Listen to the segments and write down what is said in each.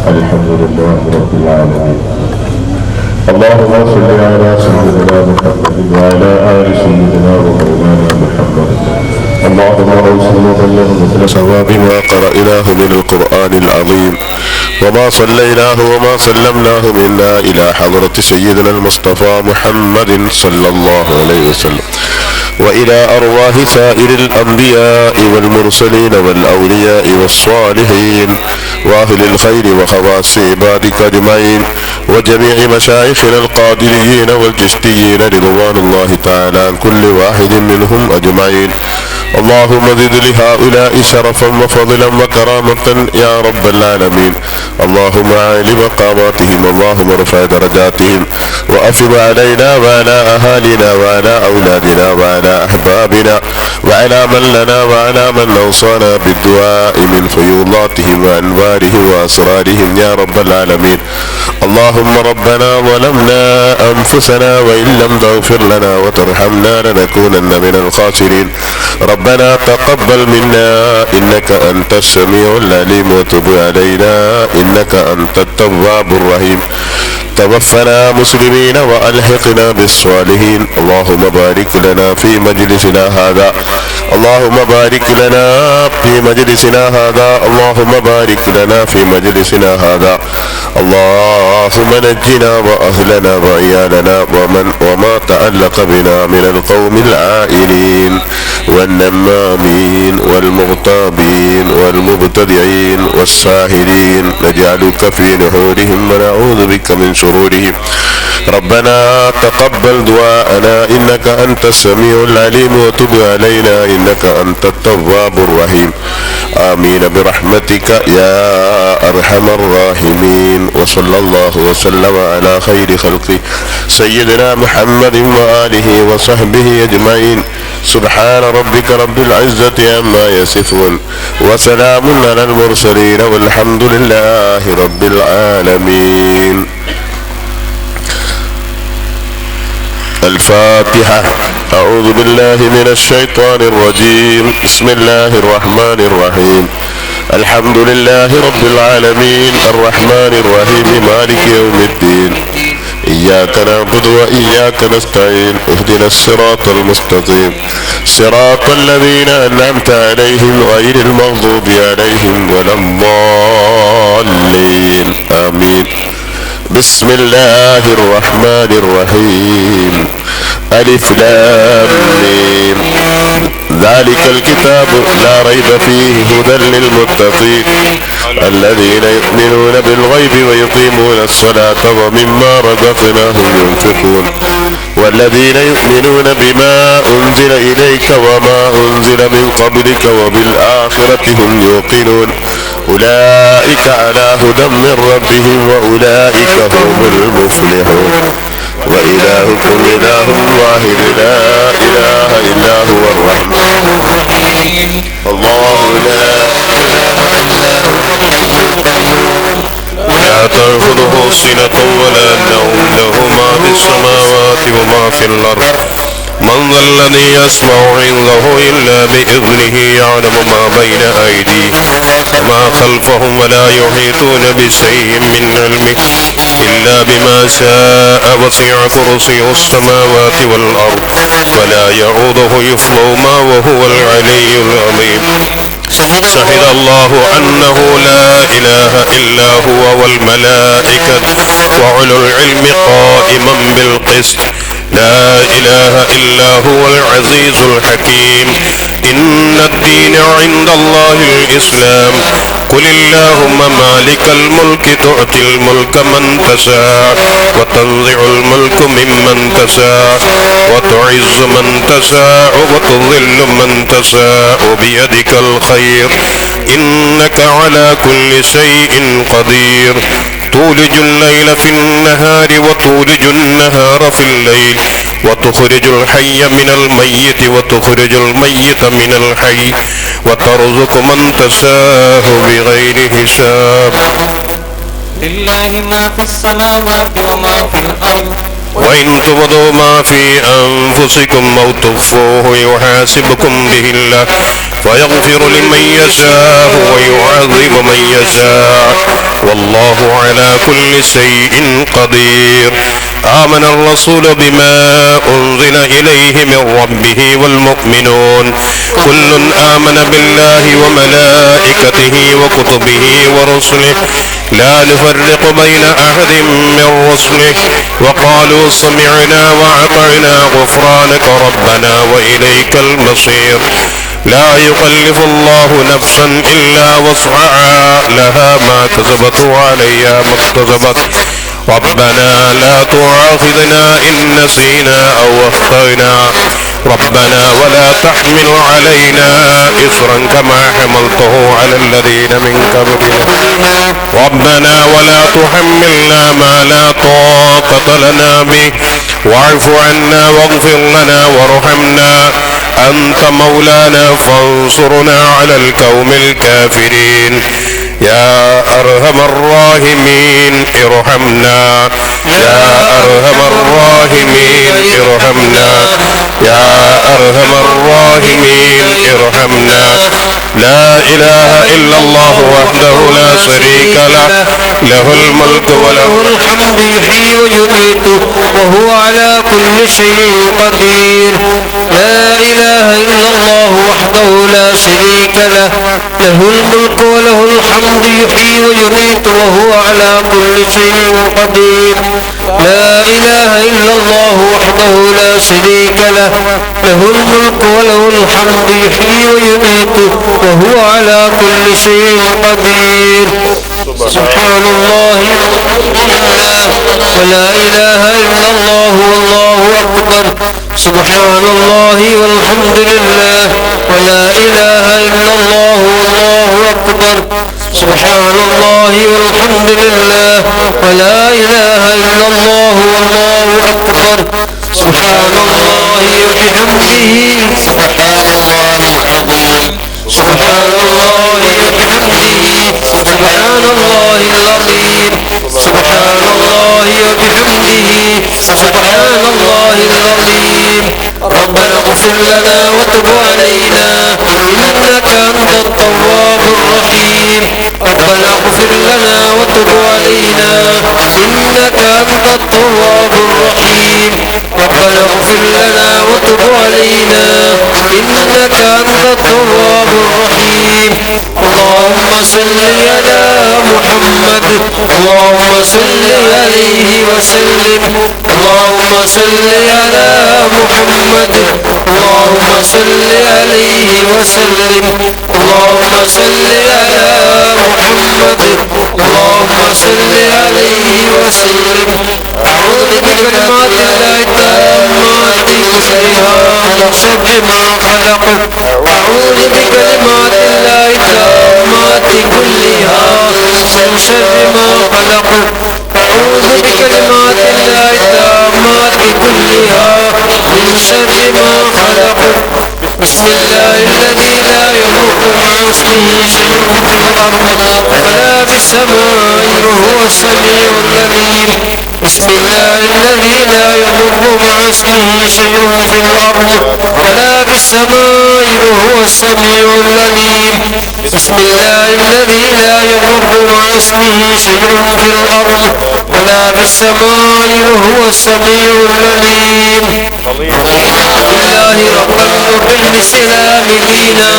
الحمد لله رب العالمين. اللهم صل على سيدنا محمد وعلى آل سيدنا ومولانا محمد. اللهم اوصل وبلغ مثل ثواب ما قرأناه من القرآن العظيم وما صليناه وما سلمناه منا إلى حضرة سيدنا المصطفى محمد صلى الله عليه وسلم، وإلى أرواح سائر الأنبياء والمرسلين والأولياء والصالحين وأهل الخير وخواص عبادك أجمعين، وجميع مشايخنا القادريين والجشتيين رضوان الله تعالى عن كل واحد منهم أجمعين. اللهم زد لهؤلاء شرفا وفضلا وكرامة يا رب العالمين. اللهم عال مقاماتهم، اللهم ارفع درجاتهم، وأفض علينا وعلى أهالينا وعلى أولادنا وعلى أحبابنا وعلى من لنا وعلى من أوصانا بالدعاء من فيوضاتهم وأنوارهم وأسرارهم يا رب العالمين. اللهم ربنا ظلمنا أنفسنا وإن لم تغفر لنا وترحمنا لنكونن من الخاسرين. ربنا تقبل منا إنك أنت السميع العليم وتب علينا إنك أنت التواب الرحيم. توفنا مسلمين وألحقنا بالصالحين. اللهم بارك لنا في مجلسنا هذا، اللهم بارك لنا في مجلسنا هذا، اللهم بارك لنا في مجلسنا هذا. اللهم نجنا وأهلنا وعيالنا وما تعلق بنا من القوم العائلين والنمامين والمغتابين والمبتدعين والساهرين، نجعلك في نحورهم ونعوذ بك من شرورهم. ربنا تقبل دعاءنا إنك أنت السميع العليم وتب علينا إنك أنت التواب الرحيم. آمين برحمتك يا أرحم الراحمين. وصلى الله وسلم على خير خلقه سيدنا محمد وآله وصحبه أجمعين. سبحان ربك رب العزة عما يصفون وسلام على المرسلين والحمد لله رب العالمين. الفاتحة. أعوذ بالله من الشيطان الرجيم. بسم الله الرحمن الرحيم. الحمد لله رب العالمين الرحمن الرحيم مالك يوم الدين. إياك نعبد وإياك نستعين. اهدنا الصراط المستقيم صراط الذين أنعمت عليهم غير المغضوب عليهم ولا الضالين. آمين. بسم الله الرحمن الرحيم. ألف لام ميم. ذلك الكتاب لا ريب فيه هدى للمتقين الذين يؤمنون بالغيب ويقيمون الصلاة ومما رزقناهم ينفقون والذين يؤمنون بما أنزل إليك وما أنزل من قبلك وبالآخرة هم يوقنون أولئك على هدى من ربهم وأولئك هم المفلحون. وإلهكم إله واحد لا إله إلا هو الرحمن الرحيم. الله لا إله إلا هو لا تأخذه سنة ولا نوم له ما في السماوات وما في الأرض. من ذا الذي يسمع عنده إلا بإذنه يعلم ما بين أيديهم وما خلفهم ولا يحيطون بشيء من علمه إلا بما شاء وسع كرسيه السماوات والأرض ولا يعوده حفظهما وهو العلي العظيم. شهد الله أنه لا إله إلا هو والملائكة وأولو العلم قائما بالقسط. لا إله إلا هو العزيز الحكيم. إن الدين عند الله الإسلام. قل اللهم مالك الملك تؤتي الملك من تشاء وتنزع الملك ممن تشاء وتعز من تشاء وتذل من تشاء بيدك الخير إنك على كل شيء قدير. تولج الليل في النهار وتولج النهار في الليل وتخرج الحي من الميت وتخرج الميت من الحي وترزق من تشاء بغير حساب. لله ما في السماوات وما في الأرض. وإن تبدوا ما في أنفسكم أو تخفوه يحاسبكم به الله فيغفر لمن يشاء ويعذب من يشاء والله والله على كل شيء قدير. آمن الرسول بما أنزل إليه من ربه والمؤمنون كل آمن بالله وملائكته وكتبه ورسله لا نفرق بين أحد من رسله وقالوا سمعنا وأطعنا غفرانك ربنا وإليك المصير. لا يكلف الله نفسا إلا وسعها لها ما كسبت وعليها ما اكتسبت ربنا لا تؤاخذنا إن نسينا أو أخطأنا ربنا ولا تحمل علينا إصرا كما حملته على الذين من قبلنا ربنا ولا تحملنا ما لا طاقة لنا به واعف عنا واغفر لنا وارحمنا أنت مولانا فانصرنا على القوم الكافرين. يا أرحم الراحمين ارحمنا يا أرحم الراحمين ارحمنا يا أرحم الراحمين ارحمنا. لا إله إلا الله وحده لا شريك له له الملك وله الحمد يحيي ويميت وهو على كل شيء قدير. لا إله إلا الله وحده لا شريك له له الملك وله الحمد يحيي ويميت وهو على كل شيء قدير. لا إله إلا الله وحده لا شريك له له الملك وله الحمد يحيي ويميت وهو على كل شيء قدير. سبحان الله ولا إله إلا الله والله أكبر. سبحان الله والحمد لله ولا إله إلا الله والله أكبر. سبحان الله والحمد لله ولا إله إلا الله والله أكبر. سبحان الله وبحمده سبحان الله العظيم. سبحان الله وبحمده سبحان الله العظيم. سبحان الله وبحمده سبحان الله العظيم. ربنا اغفر لنا وتب علينا إنك أنت التواب الرحيم. ربنا اغفر لنا وتب علينا إنك أنت التواب الرحيم. ربنا اغفر لنا وتب علينا إنك أنت التواب الرحيم. اللهم صل على محمد اللهم صل عليه وسلم. اللهم صل على محمد اللهم صل عليه وسلم. اللهم صل على محمد اللهم صل عليه وسلم. أعوذ بكلمات الله التامات من شر ما خلق. أعوذ بكلمات الله التامات كلها من شر ما خلق. أعوذ بكلمات الله التامات كلها من شر ما خلق. بسم الله الذي لا يضر مع اسمه شيء في الأرض ولا في السماء وهو السميع العليم. بسم الله الذي لا يضر مع اسمه شيء في الأرض ولا في السماء وهو السميع العليم. بسم الله الذي لا يضر مع اسمه شيء في الأرض ولا في السماء وهو السميع العليم. بالله ربا وبالإسلام دينا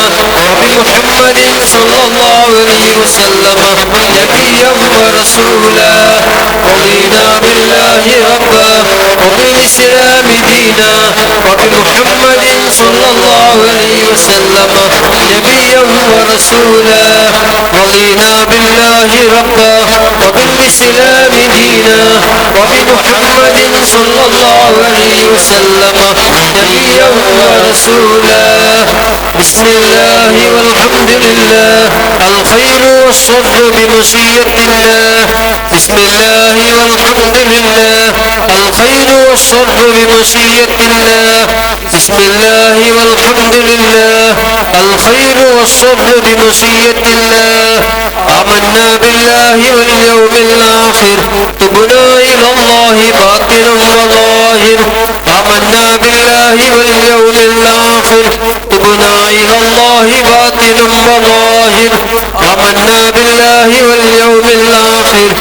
وبمحمد صلى الله عليه وسلم نبيا ورسولا. رضينا بالله ربا وبالإسلام دينا وبمحمد صلى الله عليه وسلم نبيا ورسولا. رضينا بالله ربا وبالإسلام دينا وبمحمد صلى الله عليه وسلم نبيا ورسولا. بسم الله والحمد لله الخير والصبر بمشيئة الله. بسم الله والحمد لله الخير والصبر بمشيئة الله. بسم الله والحمد لله الخير والصبر بمشيئة الله. آمنا بالله واليوم الآخر تبنا إلى الله باطنا وظاهر. آمنا بالله واليوم الآخر تبنا إلى الله باطنا وظاهر. آمنا بالله واليوم الآخر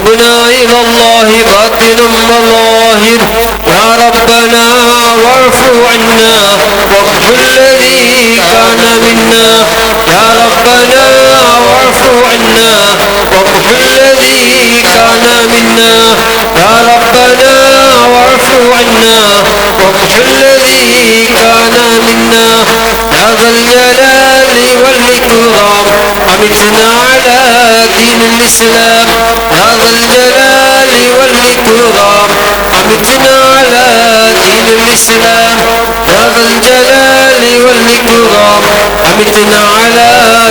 تبنا إلى الله باطن وظاهر. يا ربنا واعف عنا واغفر الذي كان منا. يا ربنا واعف عنا واغفر الذي كان منا. يا ربنا واعف عنا واغفر الذي كان منا. يا ذا الجلال والإكرام أمتنا على دين الإسلام. يا ذا الجلال والإكرام أمتنا على دين الإسلام. يا ذا الجلال والإكرام أمتنا على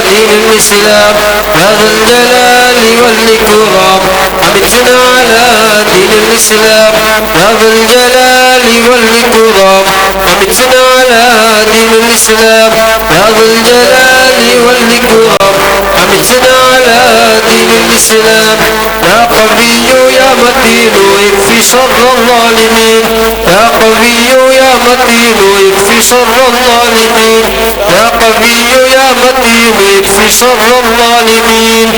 دين الإسلام. يا ذا الجلال والإكرام أمتنا على دين الإسلام. يا ذا الجلال والإكرام أمتنا على دين الإسلام. يا ذا الجلال والإكرام أمتنا على دين الإسلام. يا قوي يا متين اكفي شر الظالمين. يا قوي يا متين اكفي شر الظالمين. يا قوي يا متين اكفي شر الظالمين.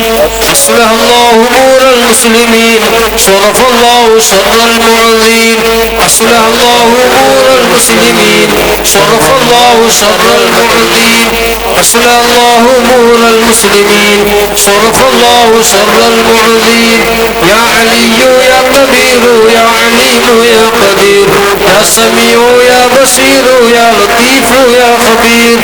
أصلح الله أمور المسلمين شرف الله شر المعذين. أصلح الله أمور المسلمين شرف الله شر المعذين. أصلح الله أمور المسلمين شرف الله شر المعذين. يا علي يا كبير يا عليم يا قدير. يا سميع يا بصير يا لطيف يا خبير.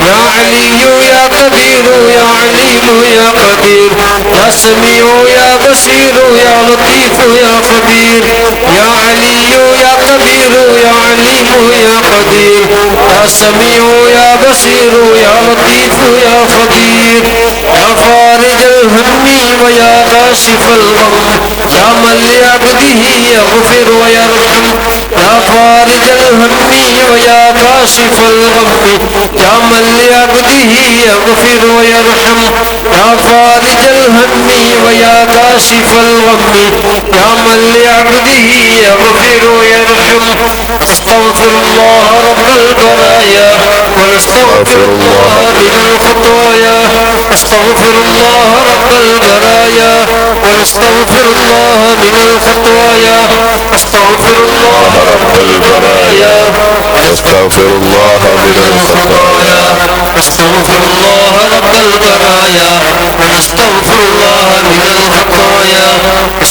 يا علي يا كبير يا عليم يا قدير. يا سميع يا بصير يا لطيف يا خبير. يا علي يا كبير يا عليم يا قدير. يا سميع يا بصير يا لطيف يا خبير. يا فارج الهم ويا كاشف الغم. يا من لعبده يغفر ويرحم. يا فارج الهم ويا كاشف الغم. يا من لعبده يغفر ويرحم. يا فارج الهم ويا كاشف الغم. يا من لعبده يغفر ويرحم. استغفر الله رب البرايا ونستغفر الله من الخطايا. استغفر الله رب البرايا ونستغفر الله من الخطايا. استغفر الله رب البرايا أستغفر الله من الخطايا. استغفر الله رب البرايا ونستغفر الله من الخطايا.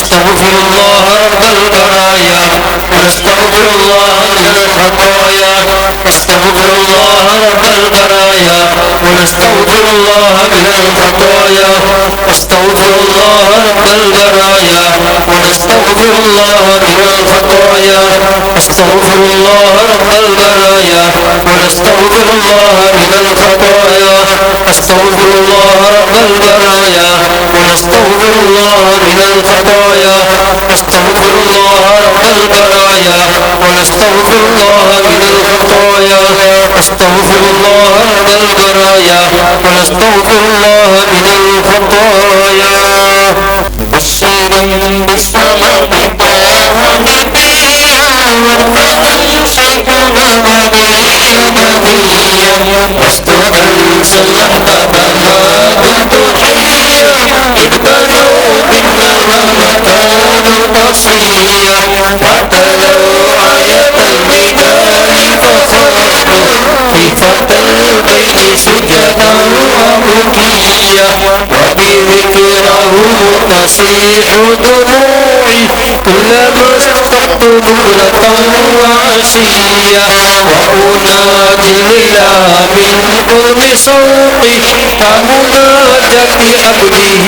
استغفر الله رب البرايا ونستغفر الله من الخطايا. استغفر الله رب البرايا ونستغفر الله من الخطايا. استغفر الله رب البرايا ونستغفر الله من الخطايا. استغفر الله رب البرايا ونستغفر الله من الخطايا. استغفر الله رب البرايا ونستغفر الله من الخطايا. استغفر الله رب البرايا ونستغفر الله من الخطايا. استغفر الله رب البرايا ونستغفر الله من الخطايا. بشر بالسلام صلحت ما كنت حيا. اقبلوا منا ومكان قصيا. واعتلوا آية الرجال فخافوا في فتى البيت سجدا وبكيا. وبذكره تصيح دموعي كلما اشتقت نورة وعشيا. وأنادي الله من قرب صوتي كمناجاة عبده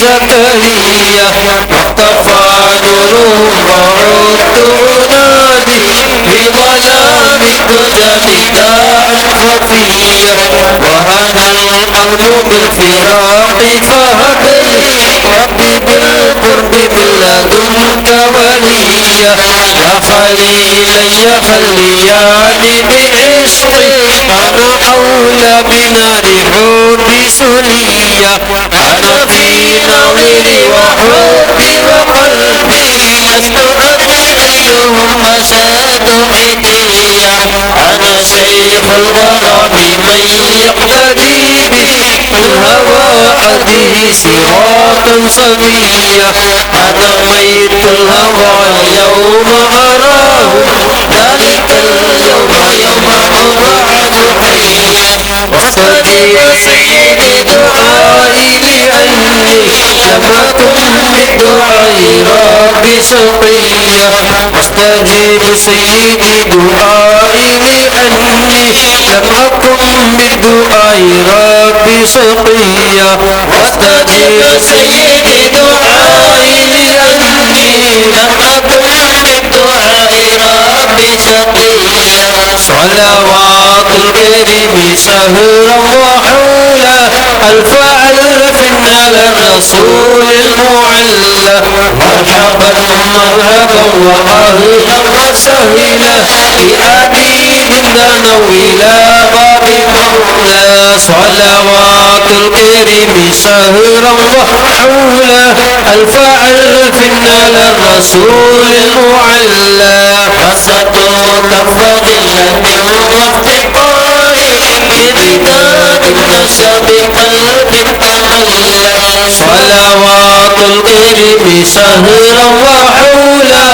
زكريا. واختفى نوره وعدت أنادي بظلام الدجى نداء خفيا. وهنا القلب بالفراق فهب لي ربي بالقرب من لدنك وليا. يا خليلي خلياني بعشقي أنا حول بنار حبي سليا. أنا في نظري وحبي وقلبي يسمع أيهم أساد عتيا. أنا شيخ الغرام من يقتدي بي الهوى أهدي صراطا سويا. أنا واليوم أراه ذلك اليوم يوم مرعد واستجيب سيدي دعائي لأني لم أكن بالدعاء ربي سقيا واستجيب سيدي دعائي لأني لم أكن بالدعاء ربي سقيا واستجيب سيدي دعائي لأني لم أكن بالدعاء ربي سقيا صلوات الكريم سهرا وحولا ألف ألف على الرسول المعلى مرحبا مرحبا وأهلا وسهلا بأبي دنا إلى باب مولى صلوات الكريم سهرا وحولا ألف ألف على الرسول المعلى قصة كفضيلة وافتقاري ببداد النسب قلب تملى صلوات الكريم سهرا وحولا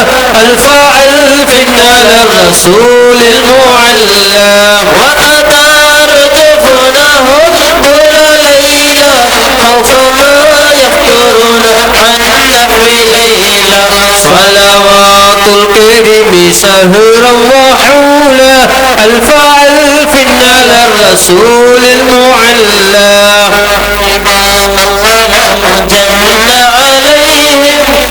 ألف ألف على الرسول المعلى وقد أرجفناه كل ليلة خوف ما يفجرون عن نحو ليلة صلوات الكريم سهرا وحولا ألف ألف على الرسول المعلى جل عليهم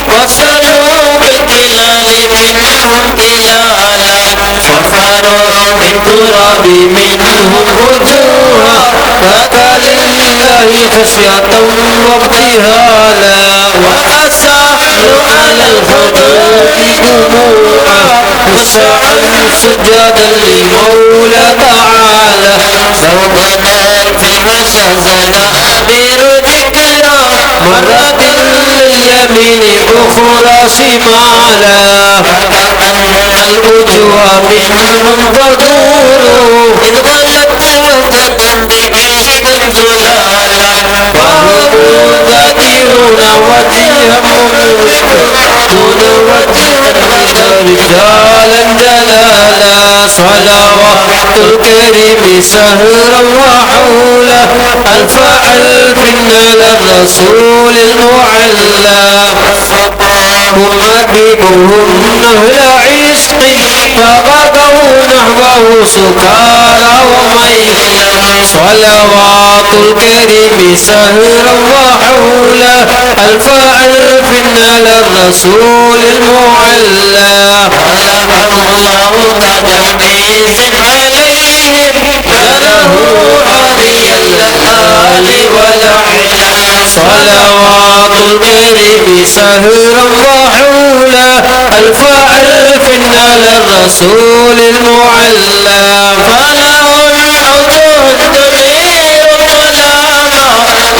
وصلوا بالظلال منهم إلالا ففروا بالتراب منهم وجوها بكى لله خشية وابتهالا وأسافروا على الخدود دموعا خشعا سجدا لمولى تعالى ذوقنا في مسازنا برذكرى مرة لليمين أخرى شمالا الوجوه منهم تدور إذ ظلت لذة بعيد الظلالا وهم ذاكرون وجههم دون وجه رجالا جلالا صلوات الكريم سهرا وحولا ألف ألف على الرسول المعلى هم حبيبهم أهل عشق فغدوا نحوه سكارى وميلا صلوات الكريم سهرا وحولا ألف ألف على الرسول المعلى الله كجميز عليهم فله عري الآل والعلا صلوات الكريم سهرا وحولا ألف ألف على الرسول المعلى فله الحوض الدمير الظلاما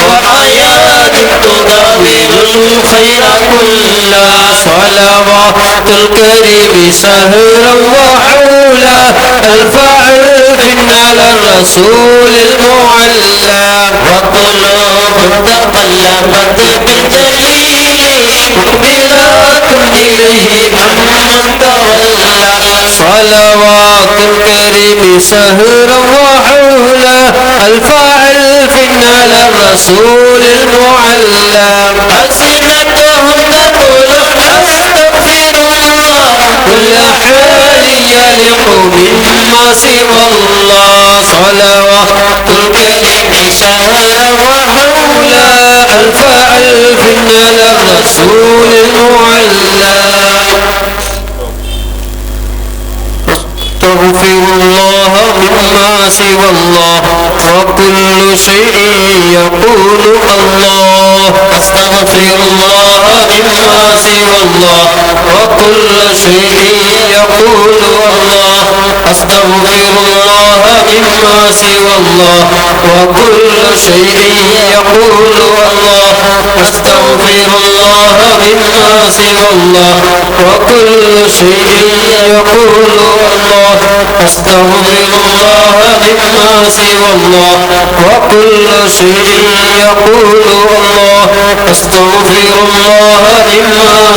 وآيات تضامن الخير كلا صلوات الكريم سهرا وحولا ألف ألف على الرسول المعلى وقلوب تقلبت بالجليل مقبلات إليه من تولى صلوات الكريم سهرا وحولا ألف ألف على الرسول المعلى ألسنتهم تقول أستغفر الله كل حال يليق مما سوى الله صلوات الكريم سهرا وحولا ألف ألف على الرسول المعلى أستغفر الله مما سوى الله وكل شيء يقول الله أستغفر الله مما سوى الله وكل شيء يقول الله أستغفر الله مما سوى الله وكل شيء يقول الله أستغفر الله مما سوى الله وكل شيء يقول الله أستغفر الله مما سوى الله وكل شيء يقول الله أستغفر الله مما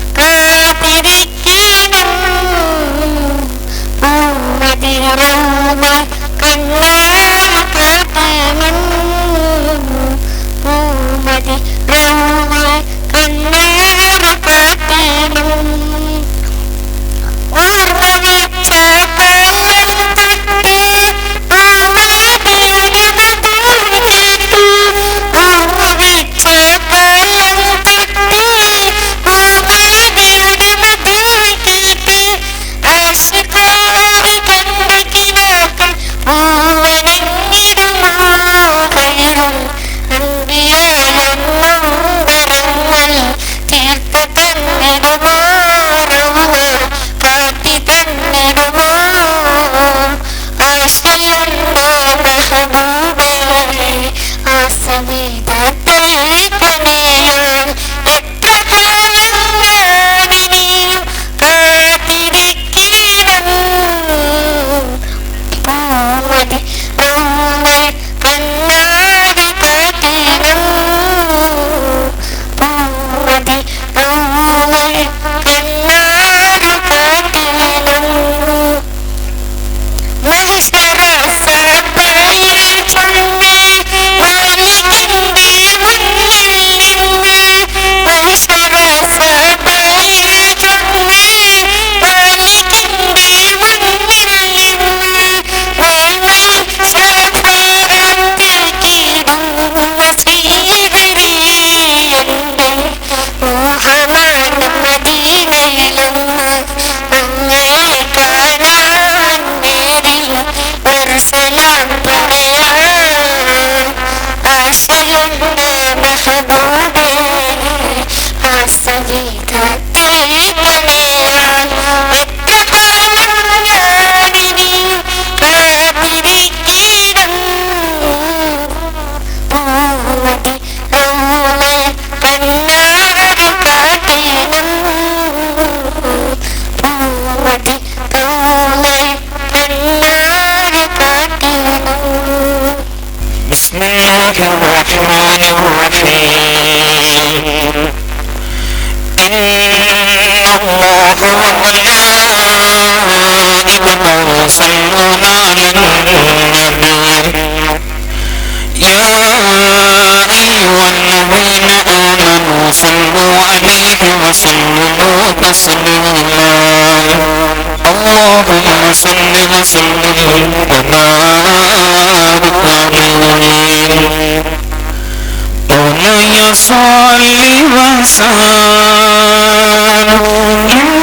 إحسان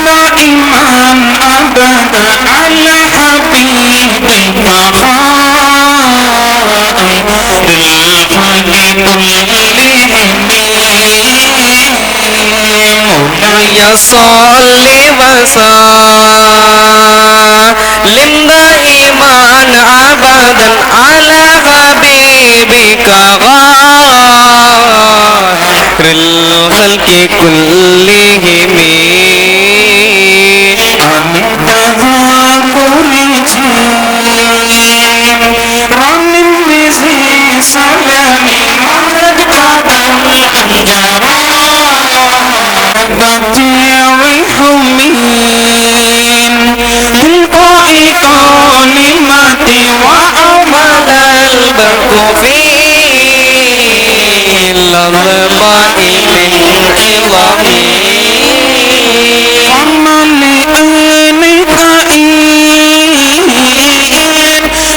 دائما أبدا على حبيبك للخلق كلهم مولاي صل وسلم دائما أبدا على حبيبك خير الخلق كلهم أنت كل شيء رن بزي سلامي مرد قدم بطير الحمين تلقاء كلمتي وأمل البرق في الأضماء من عظمي ومن لأنك إن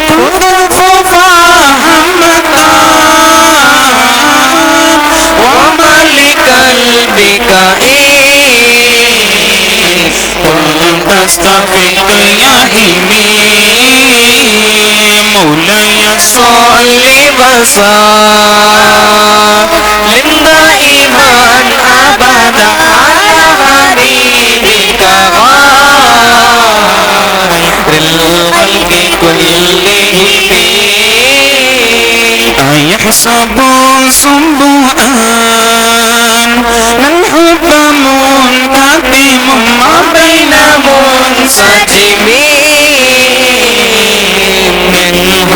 تضف فهمك وما لقلبك كنت تستفيق يا إمين مولاي صل وسلم دائما أبدا على حبيبك خير الخلق كلهم أيحسب صبوءا الحب منتقم ما بين منسجمين منه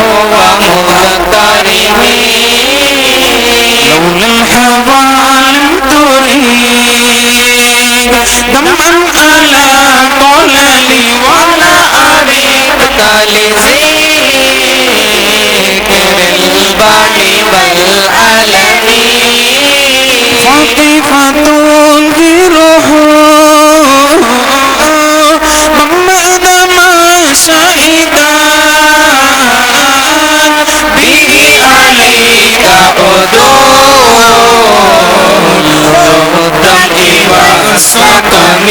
ومغترمين لولا الهوى لم تريد دما على طلالي ولا أريد لذكر البعد والعالمين فكيف تنكره بعد ما شهدت به عليك عدول الدم والسقم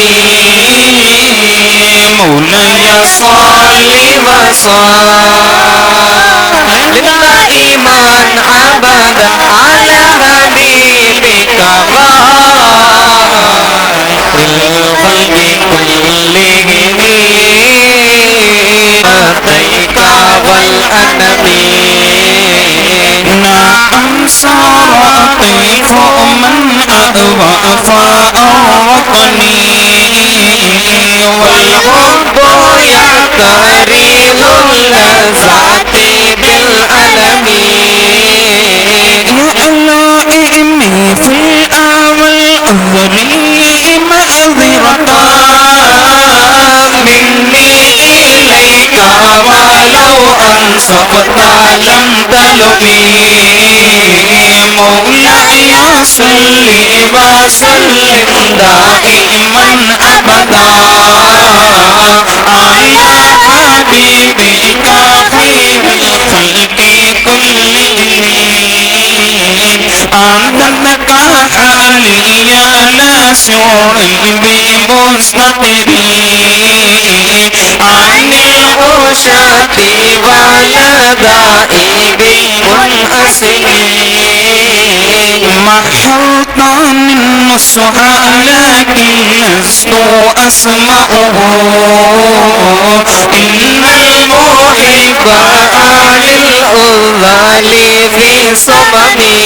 مولاي صل وسلم دائما أبدا على حبيبك خير الخلق كلهم أتيك والأنم نعم صار طيف من أهوى فأورطني والحب يقترن اللذات بالألم يا لائمي في الأول أولي معذرة مني إليك ولو أنصفت لم تلمي مولاي صل وسلم دائما أبدا على حبيبك خير الخلق كلهم أنت حالي يا لا سر بمستقرين عن الغشاة والدائب منحسنين محوطا النصح لكن لست أسمعه إن المحب للعذال في صممي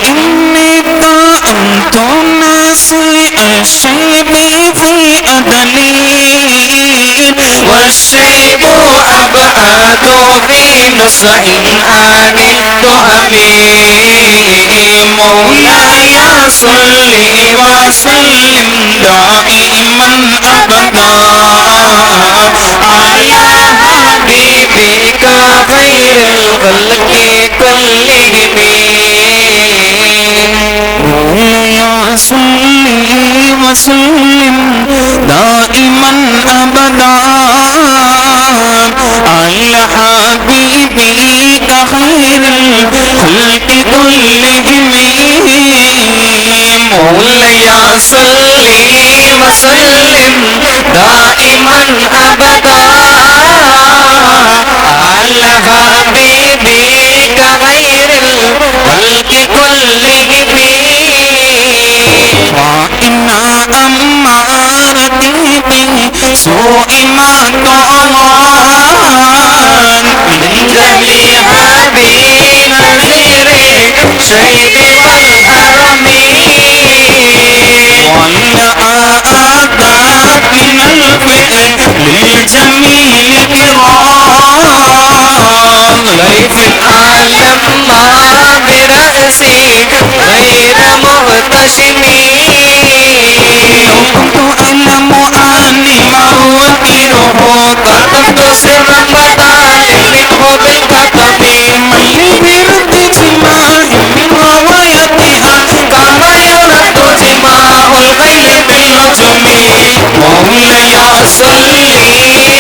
إني طعمت ناصي الشيب في أدلين والشيب أبعد في نصح عن التهم مولاي صل وسلم دائما أبدا على حبيبك خير الخلق كلهم مولاي صل وسلم دائما أبدا على حبيبك خير الخلق كلهم صل وسلم دائما أبدا على حبيبك غير الخلق كلهم وإن أمارتي بسوء ما طغان من جميع بين غير شيء والهرم ولا آداب من الفعل للجميل كرام ليس العالم ما برأسي غير مهتشم كنت أعلم أني موكله كتبت سر بدائل منه بالكتب من برد جماع من روايتها كما يرد جماع الغيب بالنجم مولاي صل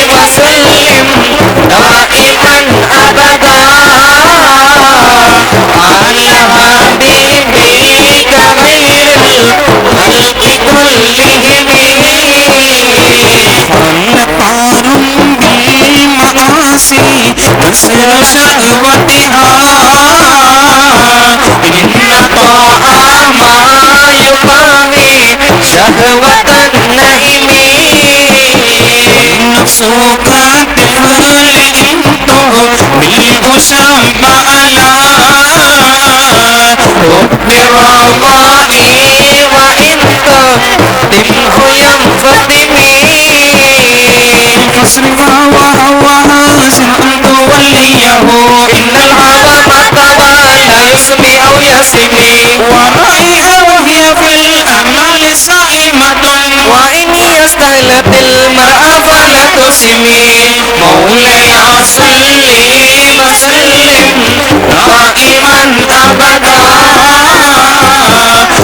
وسلم دائما أبدا على حبيبك غير الخلق كلهم والنقار بالمعاصي تسر شهوتها إن طاعة ما يقاوي شهوة النهم النفس كالطفل بالبشام على حب رضائي وإن تبه ينفطم فاصرفا وهو هازم أن توليه إن العظمة لا يسمي أو يسمي ورأيها وهي في الأعمال صائمة وإن يستهلت المرأة فلا تسمي مولاي صل وسلم دائما أبدا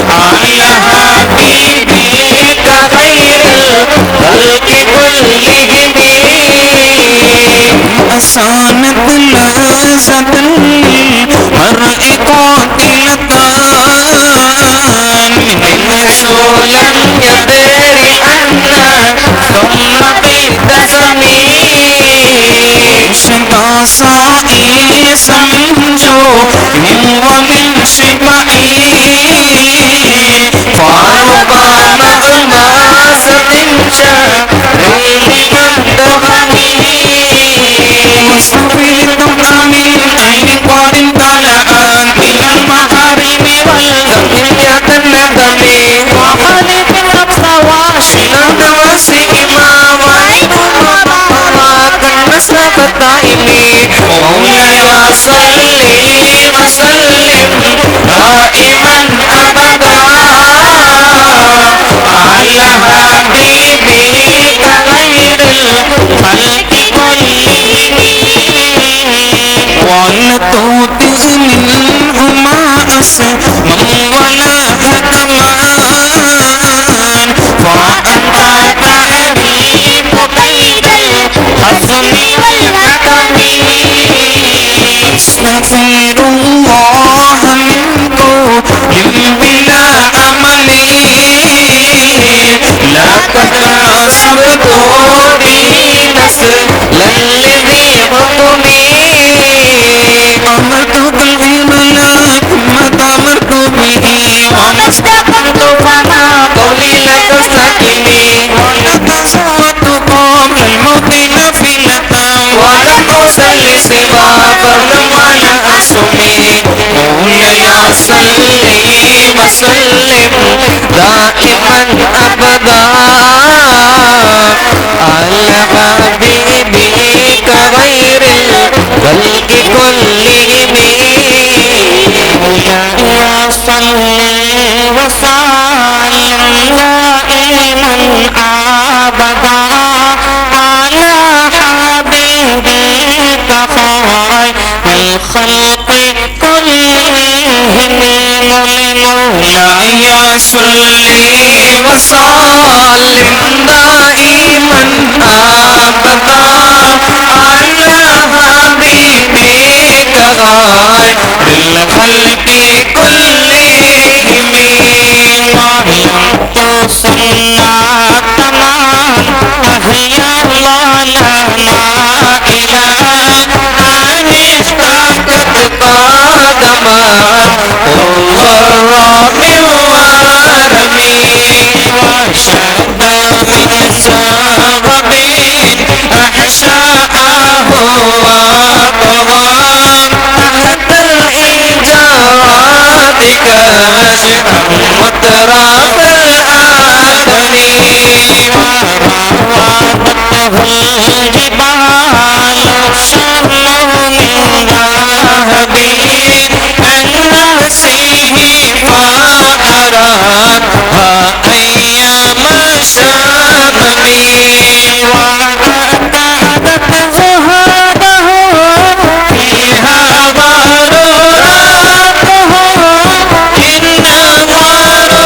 على حبيبك غير الخلق كلهم أسانت لذة المرء قاتلتان حيث لم يدر أن ثم بالدسم شقى صائص من جوع ومن شبع فربما مأماسة شهرين من دهم واستفيد من أين قارن طلعان إلى المحارم والذم يتندم وخالف النفس واشلت وسيما وعينهما مطلات النسب الدائم مولاي صل وسلم دائما أبدا على حبيبك غير الخلق كلهم ولتوتز منهما أسما ولا هدمان فأنت تهديم بين الحزن والندم استغفر الله من كل بلا عمل لقد أصبت به نسلا الذي بطني أمرت بالعلم لكن أمرت به وما استقمت فما قولي لك سكني ولك صوت قبل الموت نافلة ولم أصلي سوى فرد ولا أسمي مولاي صل وسلم دائما أبدا على حبيبك غير الخلق كلهم يا صل وسلم دائما أبدا على حبيبك خير الخلق كلهم مولاي صل وسلم دائما أبدا على حبيبك غير الخلق كلهم ناجعا وتراب الآخرين وراودته الجبال شروا من ذهبي عن نفسه فأرادها أيام شاممي وكادت فؤاده فيها ضروراته إن ضروراته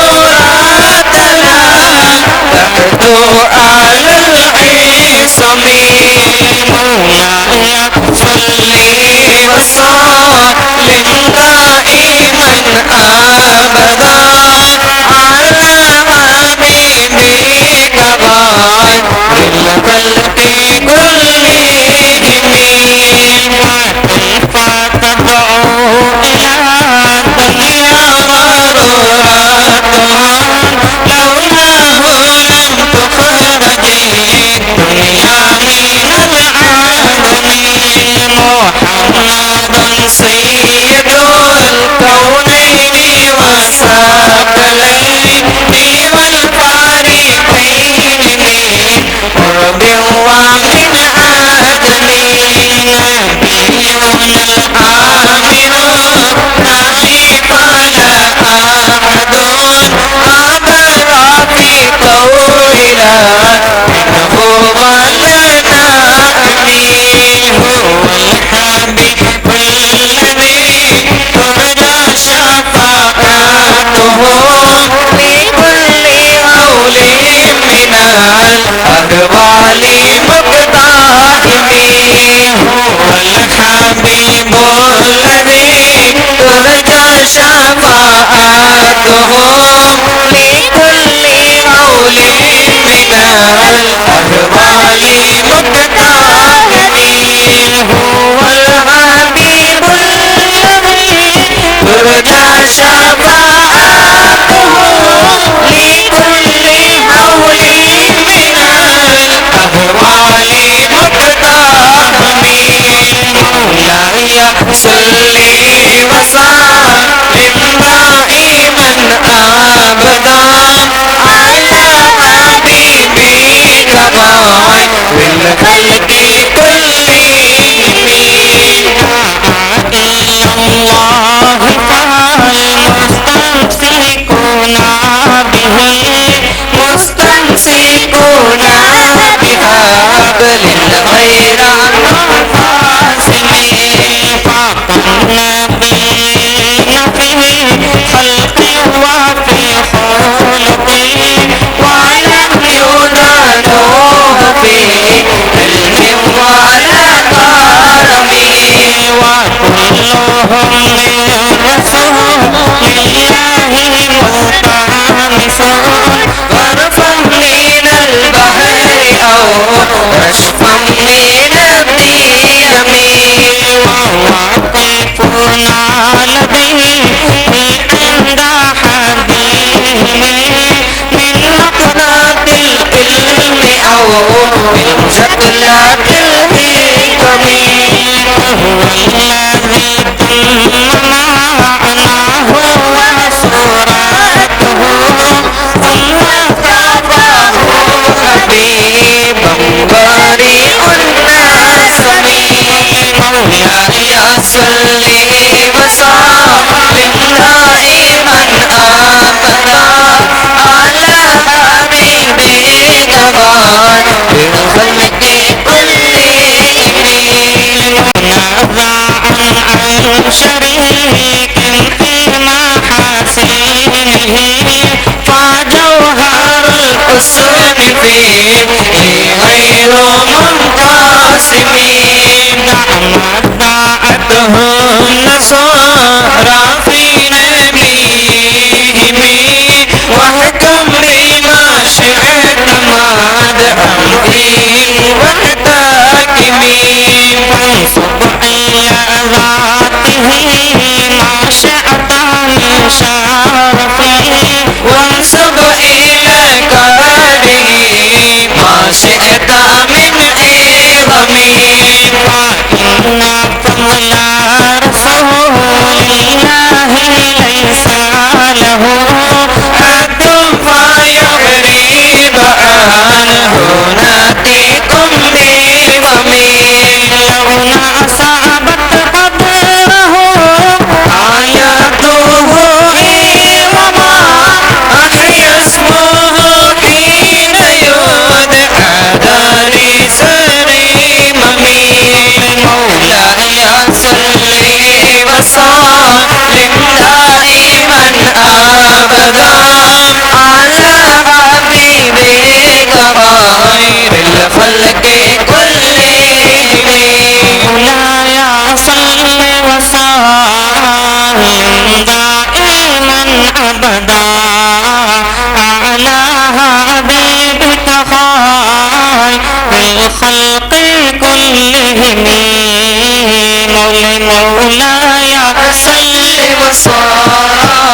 مولاي صل وسلم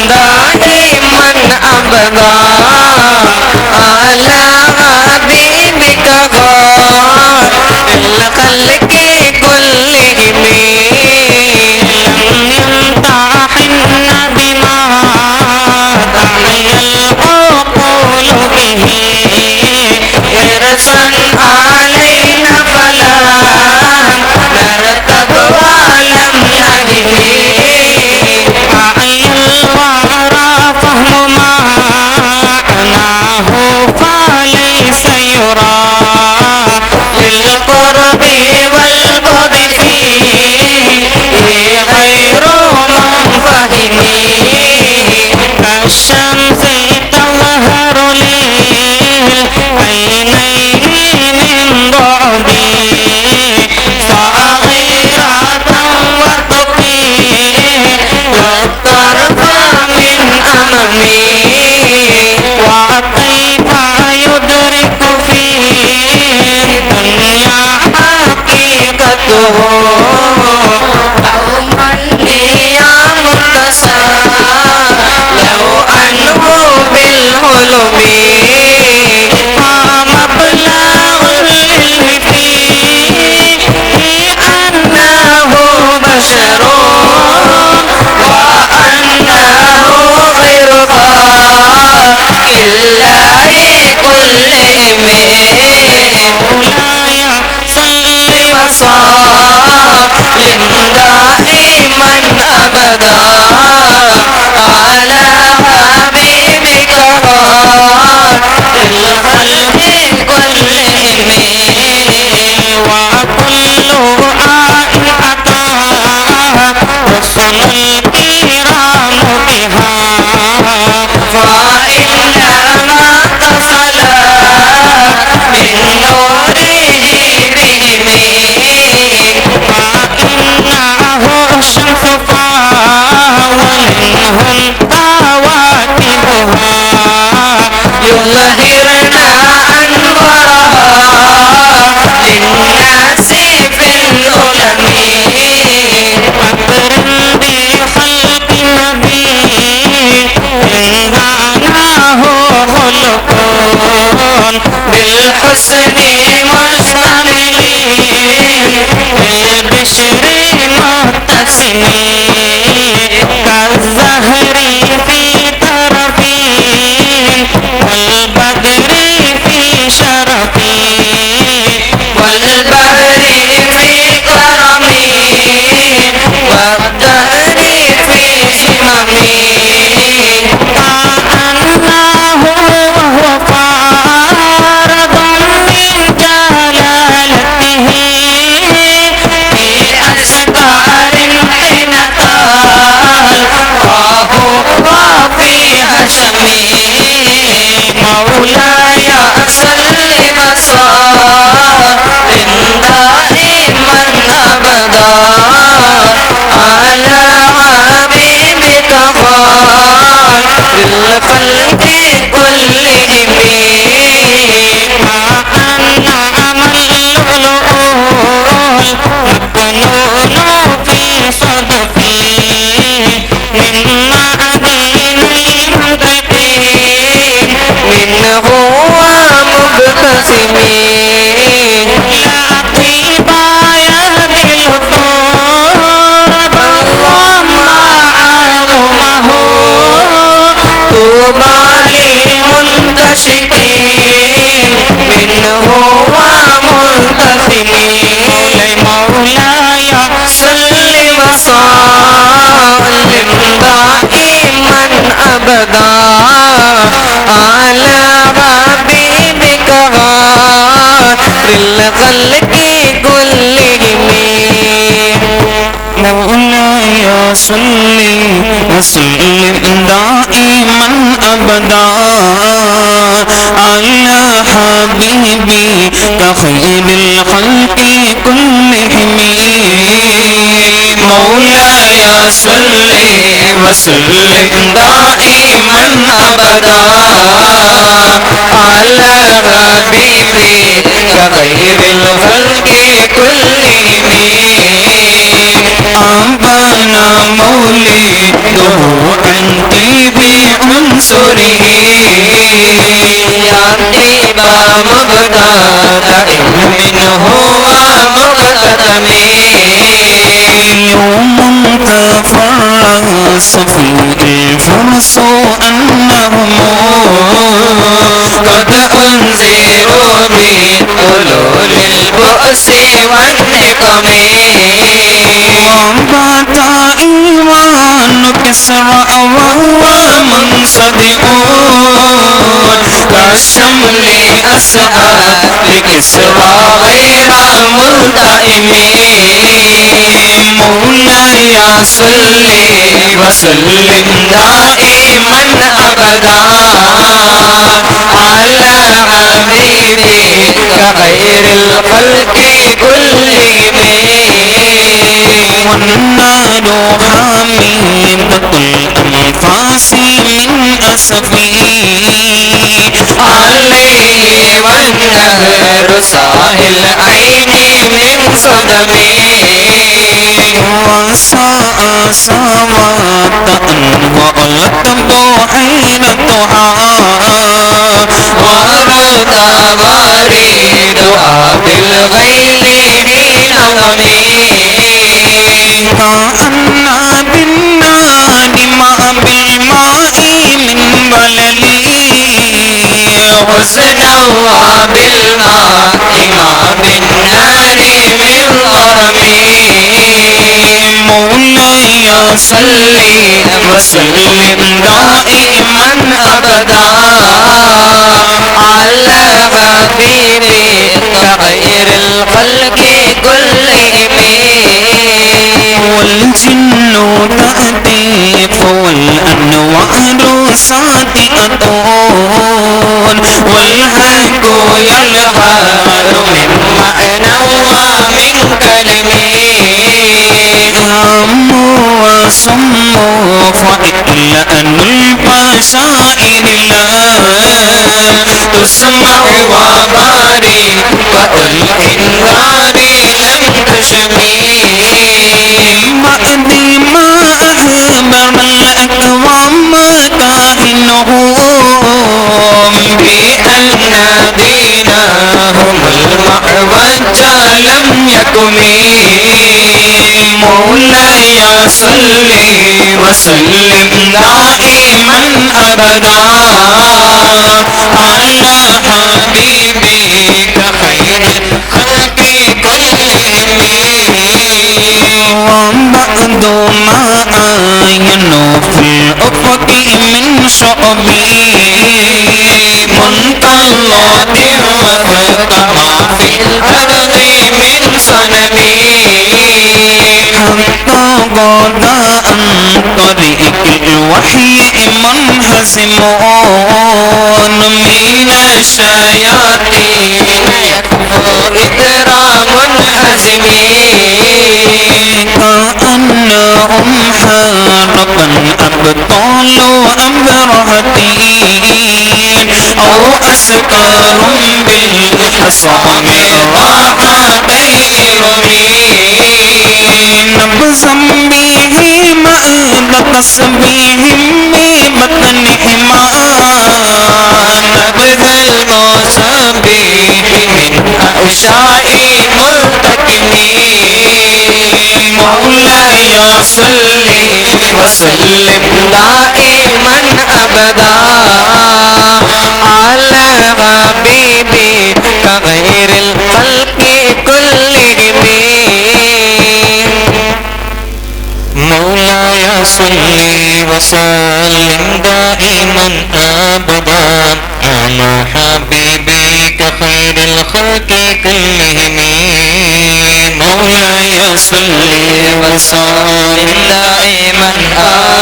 دائما أبدا على حبيبك الخلق كلهم لم يمتحن بما تحيا العقول به إرسا علينا فلا نرتب ولم نهه أعي الورى فهم معناه فليس يرى للقرب والبعد فيه غير منفهم كالشمس تظهر للعينين من بعدي صغيرة وتقي والطرف من أمامي وكيف يدرك في الدنيا حقيقته أو من لي متصل لو أنه بالهلم مبلغ العلم فيه أنه بشر وأنه غير خالق الله كلهم مولاي صل وسلم دائما أبدا على حبيبك الخلق كلهم وكل آن أتى رسل الكرام بها فإنما اتصل من نوره بهم فإنه الشمس ومنهم كواكبها يظهرنا أنوارها للناس في الظلم أكرم بخلق النبي إن معناه خلق بالحسن مشتملين بالبشر متسمين كالزهر في طرفين والبدر في شرفين والبر في كرمين والدهر في شممين كأنه وهو فارض من جلالته في أشكال حين تلقاه وفي هشمه مولاي صل وسلم دائما أبدا على حبيبك الخلق كلهم كأنما اللؤلؤ مكنون في صدفي من معدن المدبين منه ومبتسمين لا طيبا يهدي الثور والله عظمه طوبى للمنتشقين منه وملتثمين مولاي صل وسلم دائما أبدا على حبيبك الخلق كلهم مولاي صل وسلم دائما أبدا على حبيبك خير الخلق كلهم مولاي صل وسلم دائما أبدا على حبيبك خير الخلق كلهم مبتدأ منه ومختتم يوم تفرس فيه الفرس أنهم قد أنذروا من حلول البؤس والنقم وبات إيمان كسرى وهو منصدقون كالشمل أسعى لكسرى غير ملتئم مولاي صلي وسلم دائما أبدا على حبيبك خير الخلق كلهم والنار حامدة الأنفاس من أسفه عليه والنهر ساهل عين من صدمه وساء سوات وألتم حيلتها وأبدى باردها بالغيل حين غمي كأن بالنار ما بالماء من بلل حسنا وبالماء ما بالنار من غرم مولاي صلي وسلم دائما أبدا على حبيبك خير الخلق كلهم والجن تأتيف والأنوار ساطئة والحق يلهر من معنى ومن كلمه هم وصموا فإعلان البشائر لا تسمع وباري والإنذار لم تشمي بعد ما أخبر الأكوام كائنهم بأن دينهم المعوج لم يكن مولاي صلي وسلم دائما أبدا على حبيبك خير الخلق كلهم وبعد ما عينوا في الأفق من شعبي منطلات وفق ما في الأرض من صنمي حتى غدا عن طريق الوحي منهزمون من الشياطين يكفو إكرام الحزمين كأنهم حاربا أبطال وأبرهتين أو أسكار بالحصام راحتين رمين نبزا بهم أهل تصبيهم ببطنهما نبذ المسابيح من أحشاء ملتكمين مولاي صلي وسلم دائما أبدا على حبيبك خير الخلق كلهم مولاي صلي وسلم دائما أبدا على حبيبك خير الخلق كلهم مولاي صلي وسلم دائما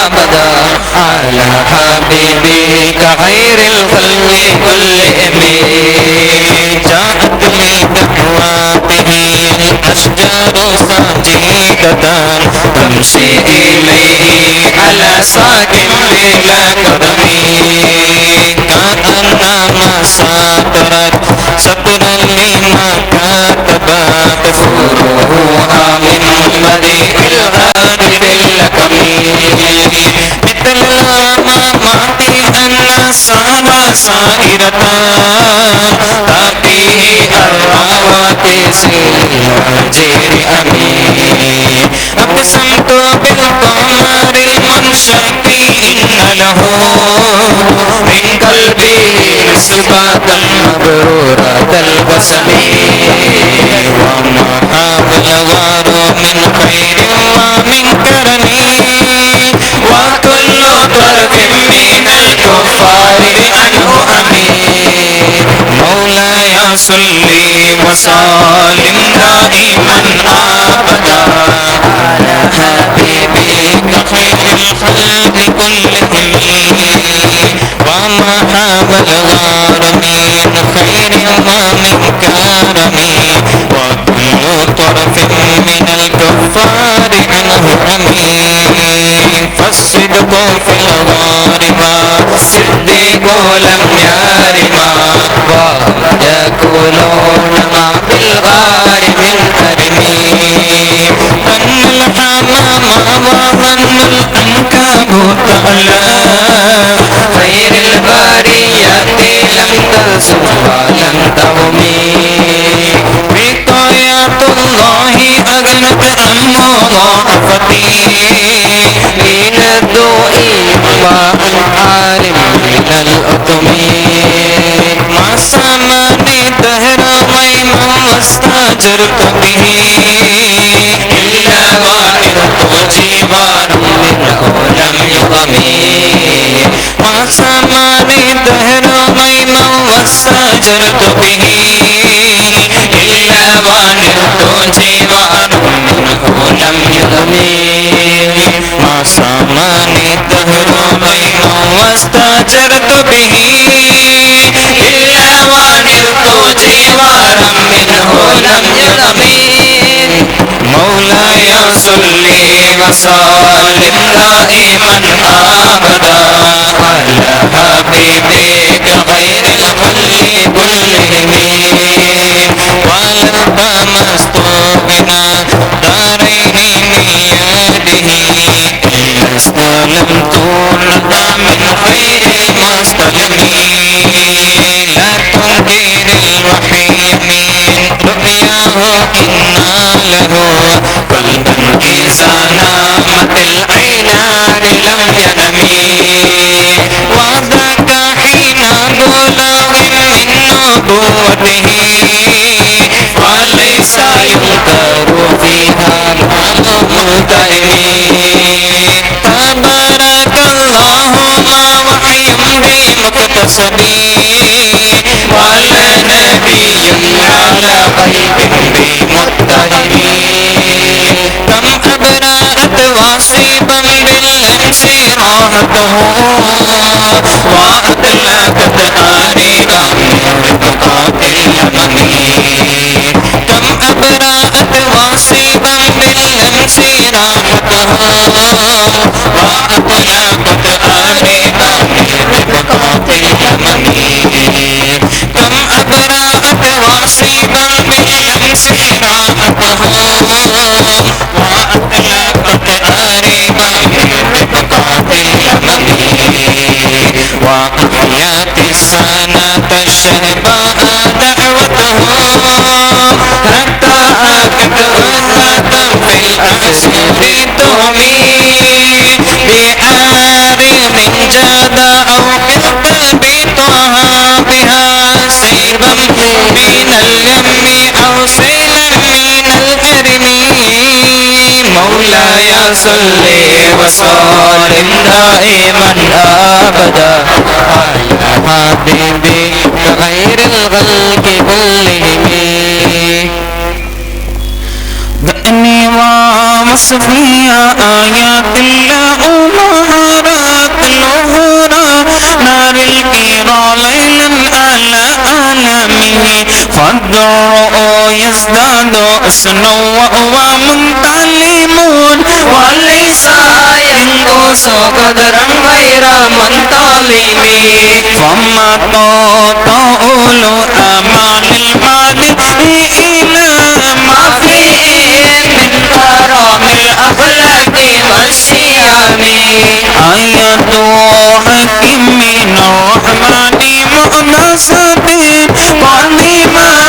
أبدا على حبيبك خير الخلق كلهم جاءت لدعواته الأشجار ساجدة تمشي إليه على ساكن بلا قدم كأنما سطرت سطرا لما كتبت فروعها من بديع الغاد باللكم مثل الأمامات أن سارة سائرة تأتي بسيل الوجير أمين أقسمت بالقمر المنشق إن له من قلبي صفات مبرورة القسم وما حاب الغار من خير ومن كرم وكل طرف من الكفار عنه أمين مولاي صلي وسلم دائما أبدا على حبيبك خير الخلق كلهم وما حاب الغار من خير ومن كرم وكل طرف من الكفار عنه أمين فالصدق في الغار والصديق لم يرما وهم يقولون ما بالغار من كرمين ظن الحمام وظن الأنكبوت على خير البريات لم تسب ولم تغمي بقايات الله أغنت عن مضاعفتي من الضوء والعالم من الأطم ما سماني الدهر غيما واستأجرت به إلا وعرت جبار منه لم يغمي ما سماني الدهر غيما واستأجرت به إلا وعرت جبار منه لم يغمي ما سماني الدهر غيما واستأجرت به إلا وعرت جبارا منه لم يغمي مولاي صلي وسلم دائما أبدا على حبيبك خير الخلق كلهم والتمست بنا دارين بيده إلا استلمت لك من خير المستلمين لا تنكر الوحي من رؤياه إنا له قلبا إذا نامت العينان لم ينمي وذاك حين بلوغ من نبوته وليس ينكر فيها الملتئم تبارك الله ما وحي بمقتصدي ولا نبي على غيب بمتهم كم أبرأت واصبا بالأمس راحته وأطلقت آريبا من رفقات اليمن كم أبرأت واصبا بالأمس راحته وأطلقت آريبا من رفقات اليمن كم أبرأت واصبا بالأمس راحته وأطلقت آريبا من رفقات اليمن وأحيات السنة الشهباء دعوته حتى أكد وثبت في الأسر تهمي بآر من جاد أو بالقلب طه بها سيبا من اليم أو سيلا من الهرم مولاي صلي وسلم دائما أبدا على حبيبك خير الخلق كلهم بأني ومصفي آيات الله مهارات الأخرى نار الكرى ليلا على عالمه فالضرع يزداد حسنا وهو منتعلم وليس ينقص قدرا غير منتعلم فما طول أمان المالكين ما فيه من كرم الأخلاق والصيام آيات حكيم من الرحمن مؤنسة قديمة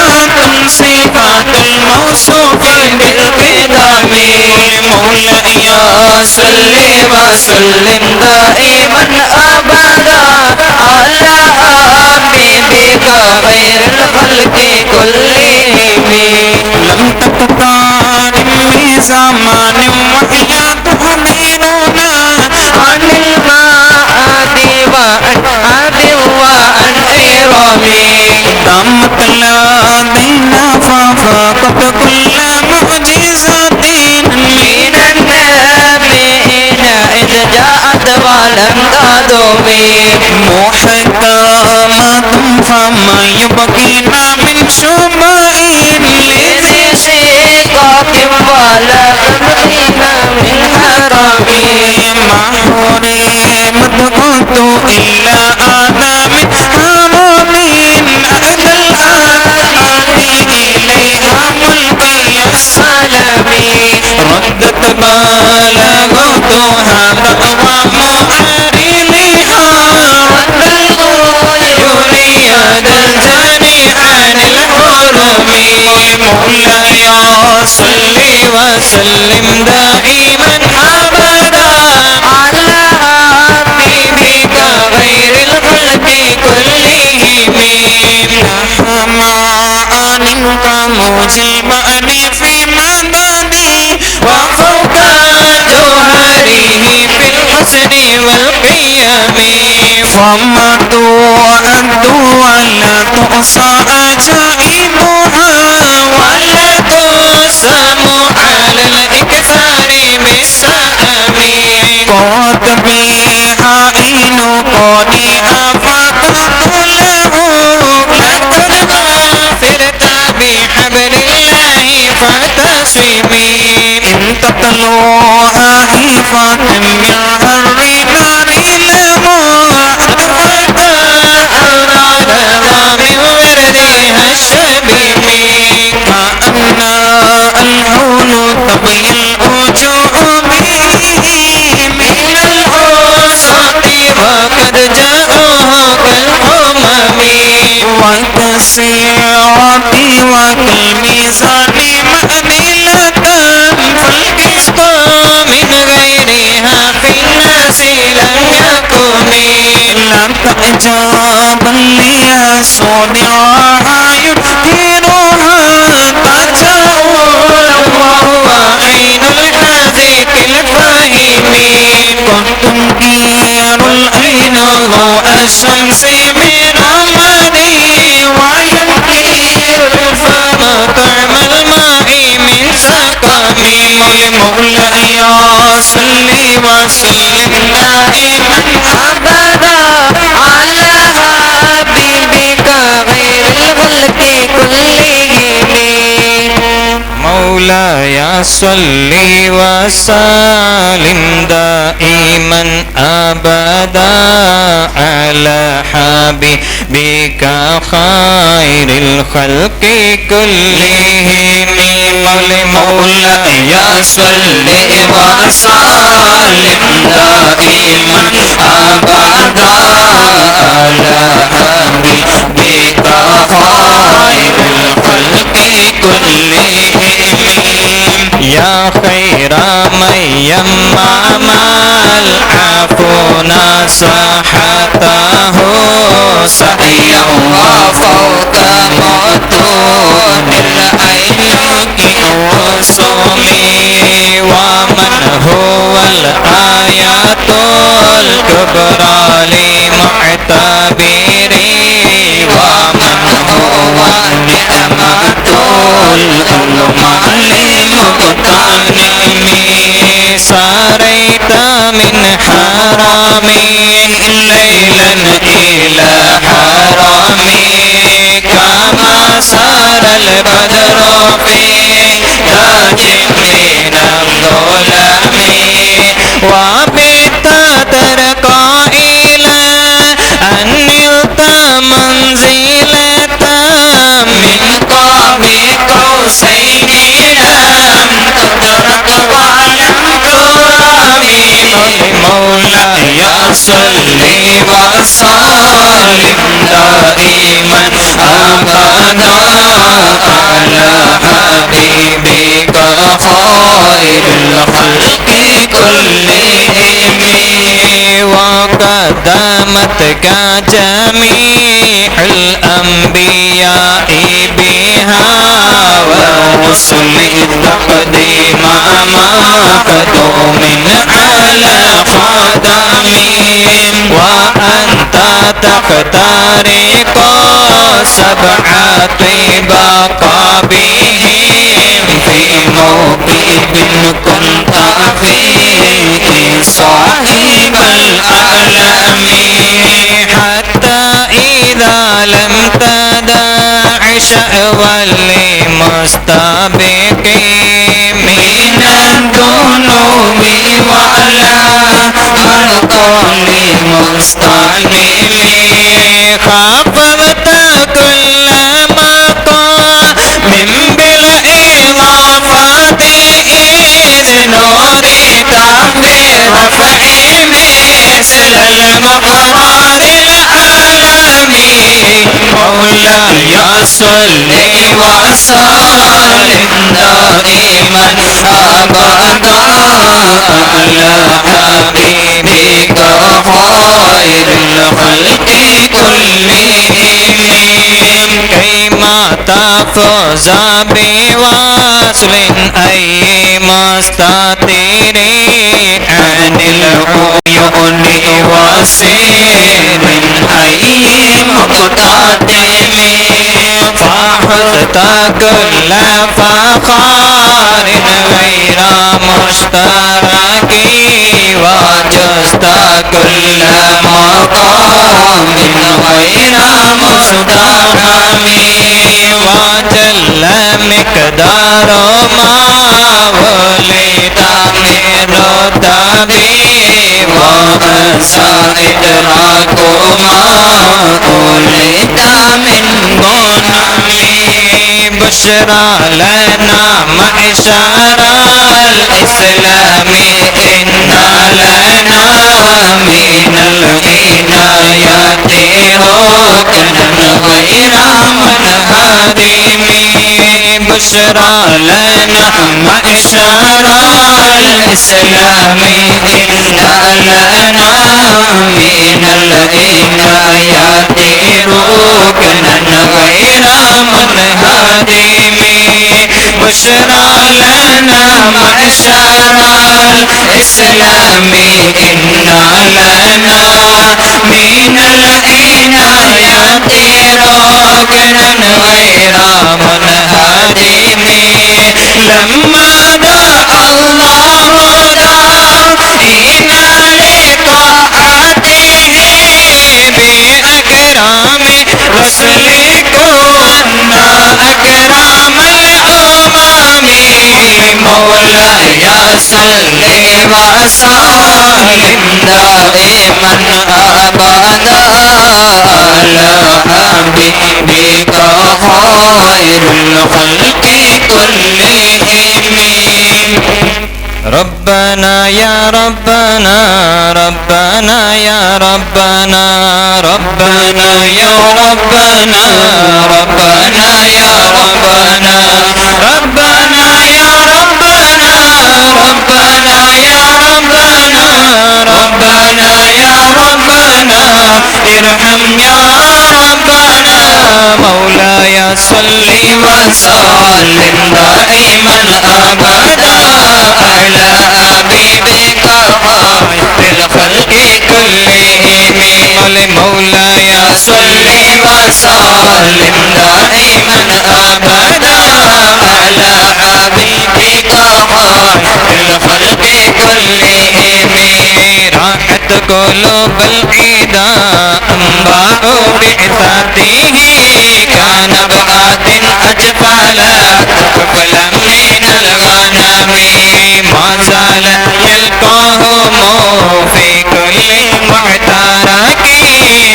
صفات صل وسلم دائما أبدا على حبيبك خير الخلق كلهم لم تقطعني زمان وحيا تحملنا عن المعاد وأنعاد وأنعرامي تمت لدينا ففاقت كل معجزات من النبيين إذ جاءت ولم تدومي محكمة فما يبقينا من شمائل لذي شقاق ولا تبقينا من حرامي ما حرمت قلت إلا أنا من حرمين أهل الآن إليها ملقي سلامي ردت بلغتها دعوى معارضها رد الغيور يد الجاني عن الحرم مولاي صل وسلم دائما أبدا على حبيبك غير الخلق كلهم حماء كموج البأن في مددي وفوق جوهره في الحسن والقيم فما تؤد ولا تحصى عجائبها ولا تسام على الإكثار بالسلام قد بها إن قدي أفقت له لقد غافرت بحبل الله فاعتصمي إن تتلوها حيفا من النار لموت أراد من وردها الشبيب كأن الهول تبي الوجوه به من الأوساط وقد جاءوه كالأمم والتسيرات والميزان مأملة فالقسط من غيرها في الناس لم يكن لم تعجب ليصنعها يديرها تجاولا وهو عين الحاذق الفاهم كنتم دير العين ضوء الشمس من رمادي وينكر الفم طعم الماء من سقمي مولاي صل وسلم دائما أبدا على حبيبك غير الخلق كلهم مولاي صل وسلم دائما أبدا على حبيبك خير الخلق كلهم مولاي صل وسلم دائما أبدا على حبيبك خير الخلق كلهم يا خير من يمام العفو نصحته سعيا وفوق متون العينك وصومي ومن هو الآيات الكبرى لمعتبري ومن هو نعمة العلماء لمغتنمي ساريت من حرامي ليلا إلى حرامي كما سار البدر في تاج من الظلام وبت ترقى إلى أن نلت منزلة من قاب قوسين لم تدرك ولم ترامي مولاي صل وسلم دائما أبدا على حبيبك خير الخلق كلهم قامت كجميع الأنبياء بها والرسل تقديم مقدوم على قدمهم وأنت تخترق سبعة طباق بهم في موكب كنت فيه صاحب الأعلام حتى إذا لم تدع شأوا لمستبق من الذنوب ولا أرض لمستلم خفضت كل مقام بالإضافة إذ نريد برفع مثل المقرار العالمي مولاي صل وسلم دائما أبدا على حبيبك خير الخلق كلهم كيما تفوز بوصل أي مستطير عن العيون وسير أي مقتدم فحزت كل فخار غير مشترك وجزت كل مقام غير مزدحم وجل مقدار ما ولد من رتب وأنسى إدراك ما ولد من غنم بشرى لنا معشر الإسلام إن لنا من العنايات ركنا غير منهدم بشرى لنا معشر الإسلام إن لنا من العنايات ركنا غير منهدم بشرى لنا معشر الإسلام إن لنا من العنايات ركنا غير منهدم لما دعا الله داعينا لطاعته بأكرام رسلك وأن أكرم الأمم مولاي صل وسلم دائما أبدا على حبيبك خير الخلق كلهم ربنا يا ربنا ربنا يا ربنا ربنا يا ربنا ربنا يا ربنا ربنا يا ربنا ربنا يا ربنا ربنا يا ربنا ارحم يا ربنا مولاي صل وسلم دائما أبدا على حبيبك خير الخلق كلهم مولاي صل وسلم دائما أبدا على حبيبك خير الخلق كلهم راحت قلوب العدا أنباء بعثته كان بآت أجفل تقبل من الغنم ما زال يلقاهم في كل معترك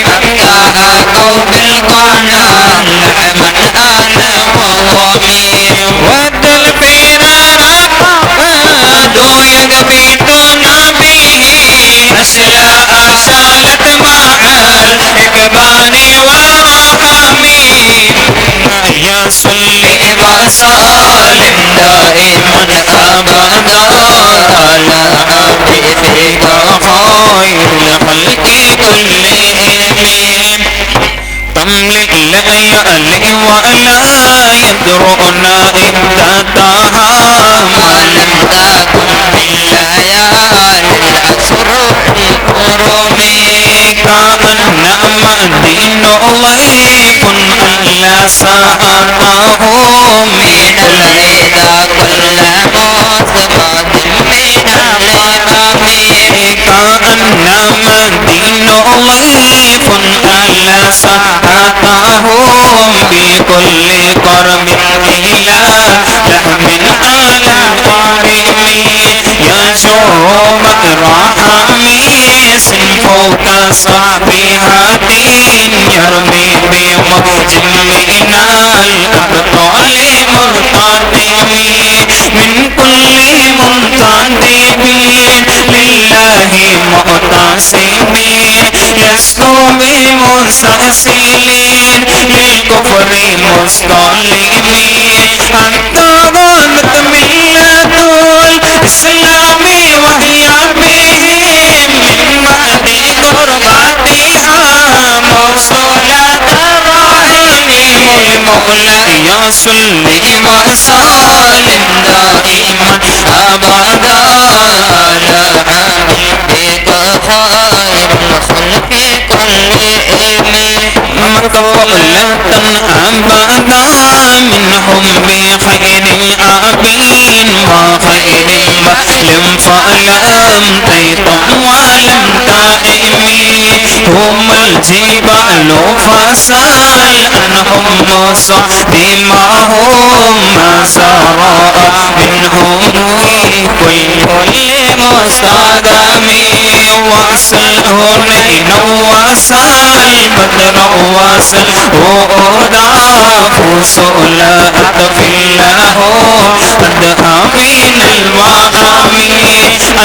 حتى أتوا بالقنا لمن أنا وضمي ود الفرار فادوا يقبضون به أسلا أسالت مع الإكبار والرحم يا صل وسلم دائما أبدا على حبيبك خير الخلق كلهم ولا يدرؤن عدتها ما لم تكن بالليالي الأشهر الحرم كأنما الدين ضيف ألا ساءهم من الإذا كل موسمات من الغرام كأنما الدين ضيف ألا ساءهم بكل قرب إلى لحم على قارم يشر مطرح فوق صابحات يرمي بموج من الأبطال مرتدم من كل منتدب لله معتصم يسلو بمستأصلين للكفر مستظلمين حتى ظلت ملة الإسلام وهي بهم من بعد قربتها موصولة الرحم مولاي صل وسلم دائما أبدا على حبيبك خير الخلق كلهم مقولة أبدا منهم بخير آبين وخير مسلم فلم تيطم ولم تائمي هم الجبال فسال عنهم مصدمهم ما سراء منهم كل مستقدم وصل هنين وصل بدر وصل هدى فصلت في الله قد أمين المقام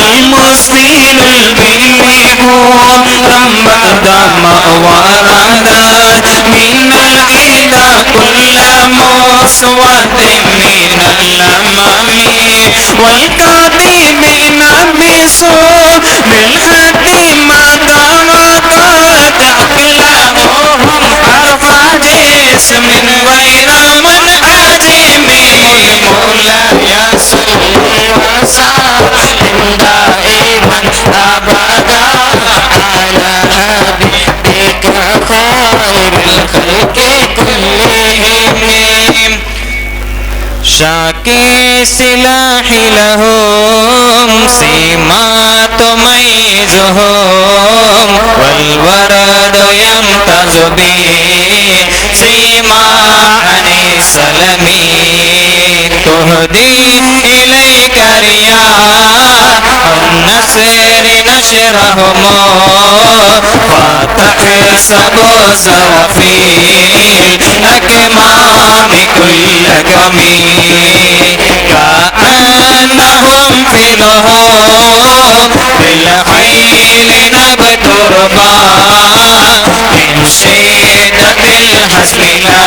المسلم البيهون دم دم وردا من العدا كل مسود من الأمام والكاتبين بسوء بالحد ما دامت أخلاقهم حرف جسم غير منهج مولاي صل وسلم دائما أبدا على حبيبك خير الخلق كلهم شاكي سلاح لهم سيما تميزهم والورد يمتاز به سيما عن السلم تهدي إليك رياح النصر نشرهم فتحسب سوافي الأكمام كل جميل كأنهم فيلهم بالخيل نبت ربا من شدة الحزن لا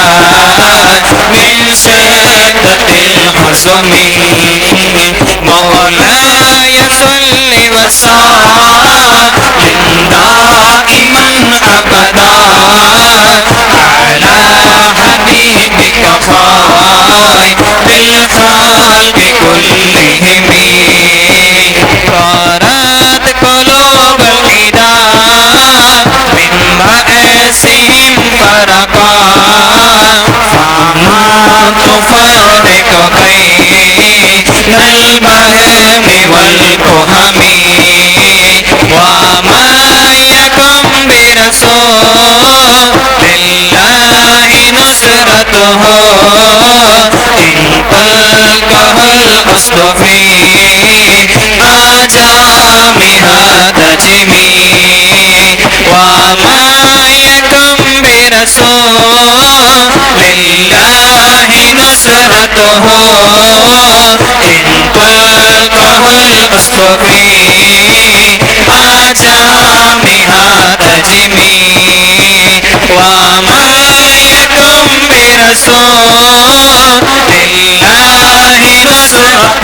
من شدة الحزن مولاي صل وسلم دائما أبدا على حبيبك خير الخلق كلهم طارت قلوب الغدا من بأسهم فرقا فما تفرق بين البهم والكهم وما يكن برسول الله نصرته إن تلقه الأصل في آجامها تجمي وما يكن برسول الله نصرته إن تلقه الأصل في آجامها تجمي وما يكن برسول الله نصرته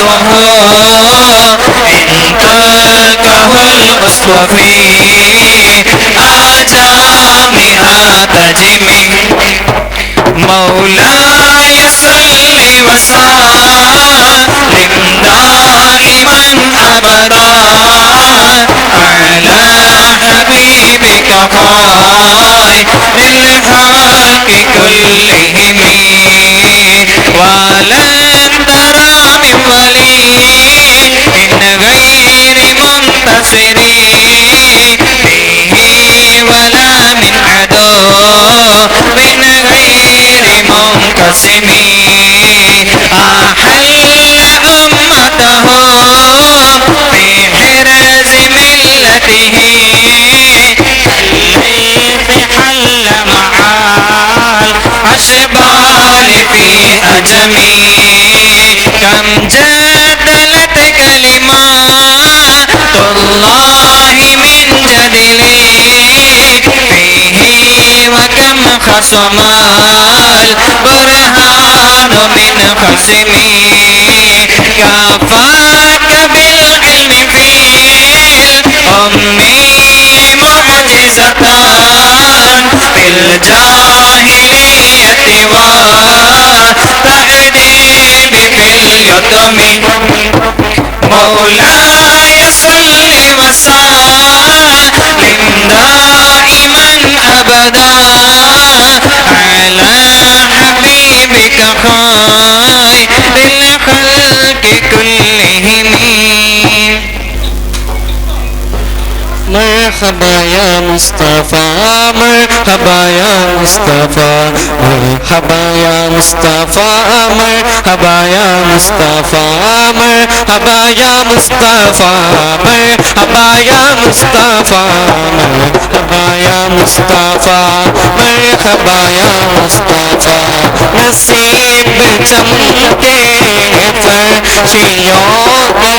إن تلقه الأصل في آجامها تجمي مولاي صل وسلم دائما أبدا على حبيبك خير الخلق كلهم ولن ترى من ولي من غير منتصر فيه ولا من عدو من غير منقسم أحل أمته بحرز ملته كالليث حل مع الأشبال في أجمي كم جادلت كلمات الله من جدل فيه وكم خصم البرهان من خصم كفاك بالعلم في الأمي معجزة في الجاهلية والتعذيب في اليتم مولاي صل وسلم دائما أبدا على حبيبك خير الخلق كلهم مرحبا يا مصطفى مرحبا يا مصطفى مرحبا يا مصطفى مرحبا يا مصطفى مرحبا يا مصطفى مرحبا يا مصطفى مرحبا يا مصطفى مرحبا يا مصطفى نصیب چمکے فرشیوں کے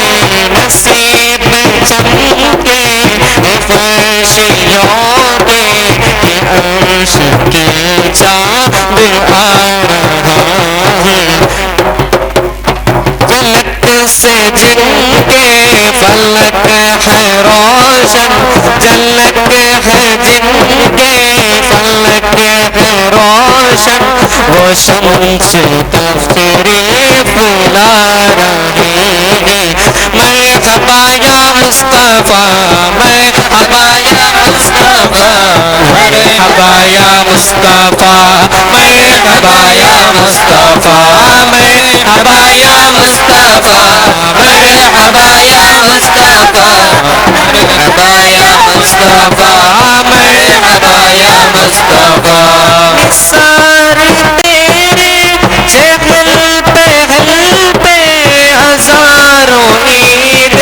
نصیب چمکے فرشیوں کے کہ عرش کے چاند آ رہا ہے فلک سے جن کے فلک ہے روشن جلک ہے جن کے فلک ہے روشن وہ شمس تشریف لا رہے ہیں مرحبا یا مصطفیٰ مرحبا یا مصطفیٰ مرحبا یا مصطفیٰ مرحبا یا مصطفیٰ مرحبا یا مصطفیٰ مرحبا یا مصطفیٰ مرحبا یا مصطفیٰ مرحبا یا مصطفیٰ سار تیرے چہل پہ ہزاروں عید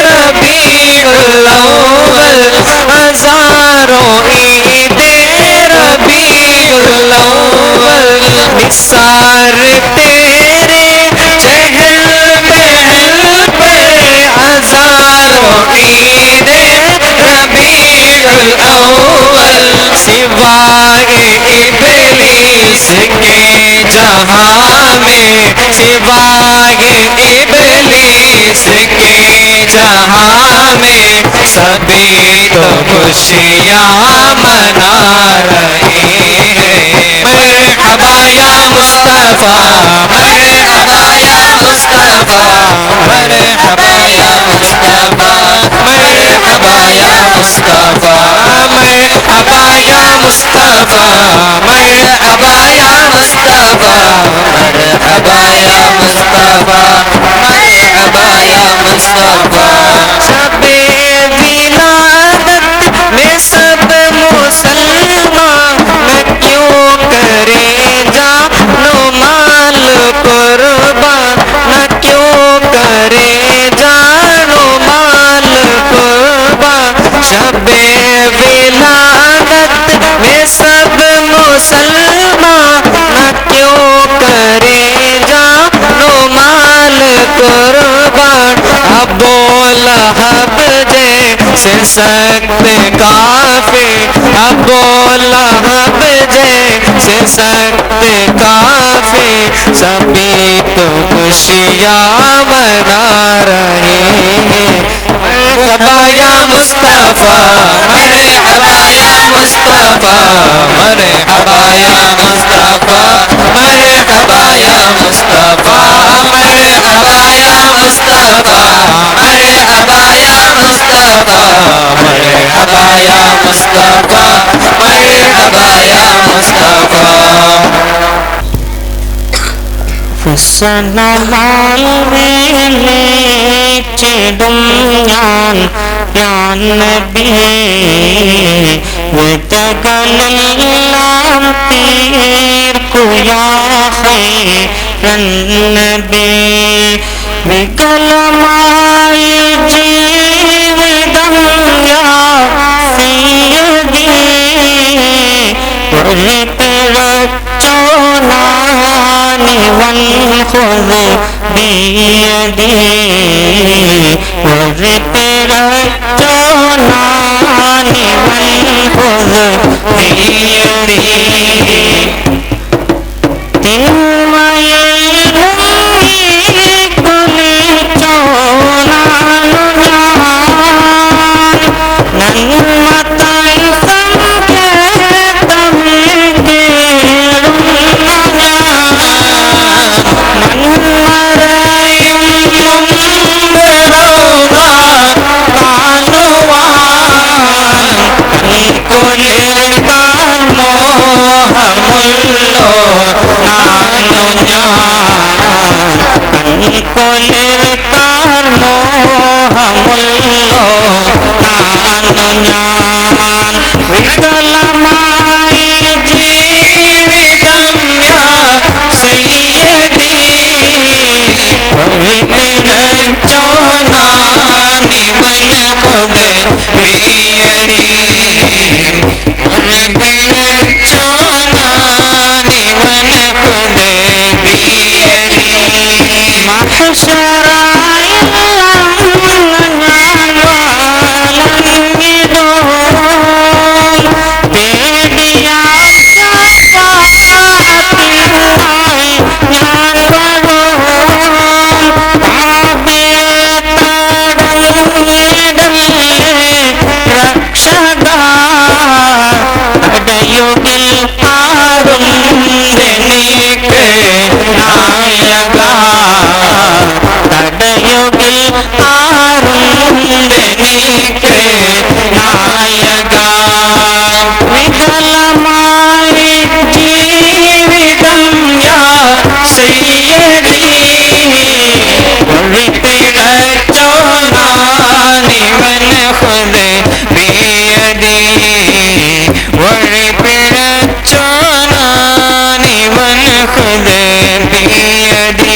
ربیع الاول ہزاروں عید ربیع الاول نثار تیرے چہل پہ ہزاروں عید ربیع الاول سوائے ابلیس کے جہاں میں سوائے ابلیس کے جہاں میں سبھی تو خوشیاں منا رہے ہیں مرحبا یا مصطفیٰ مرحبا یا مصطفیٰ مرحبا یا مصطفیٰ مرحبا یا مصطفیٰ مرحبا یا مصطفیٰ مرحبا یا مصطفیٰ مرحبا یا مصطفیٰ مرحبا یا مصطفیٰ شب ولادت میں سب مسلمان کیوں کرے جان و مال قربان نہ کیوں کرے جان و مال قربان شب ولادت میں سب مسلمان نہ کیوں کرے جان و مال قربان ابو لہب جیسے سخت کافر ابو لہب جیسے سخت کافر سبھی تو خوشیاں منا رہے ہیں مرحبا یا مصطفیٰ مرحبا یا मुस्तफा मरहबा या मुस्तफा मरहबा या मुस्तफा मरहबा या मुस्तफा मरहबा या मुस्तफा मरहबा या मुस्तफा मरहबा या मुस्तफा ഫസ്സലവായിലേച്ചിടും ഞാൻ നബി വിതകളെല്ലാം തീർക്കുയാ ഖൈറൻ നബി വികലമായി ജീവിതം യാ സയ്യിദി ഒരു പിഴച്ചോനാനി വൻഖുദ് ബിയദി ഒരു പിഴച്ചോനാനി വൻഖുദ് ബിയദി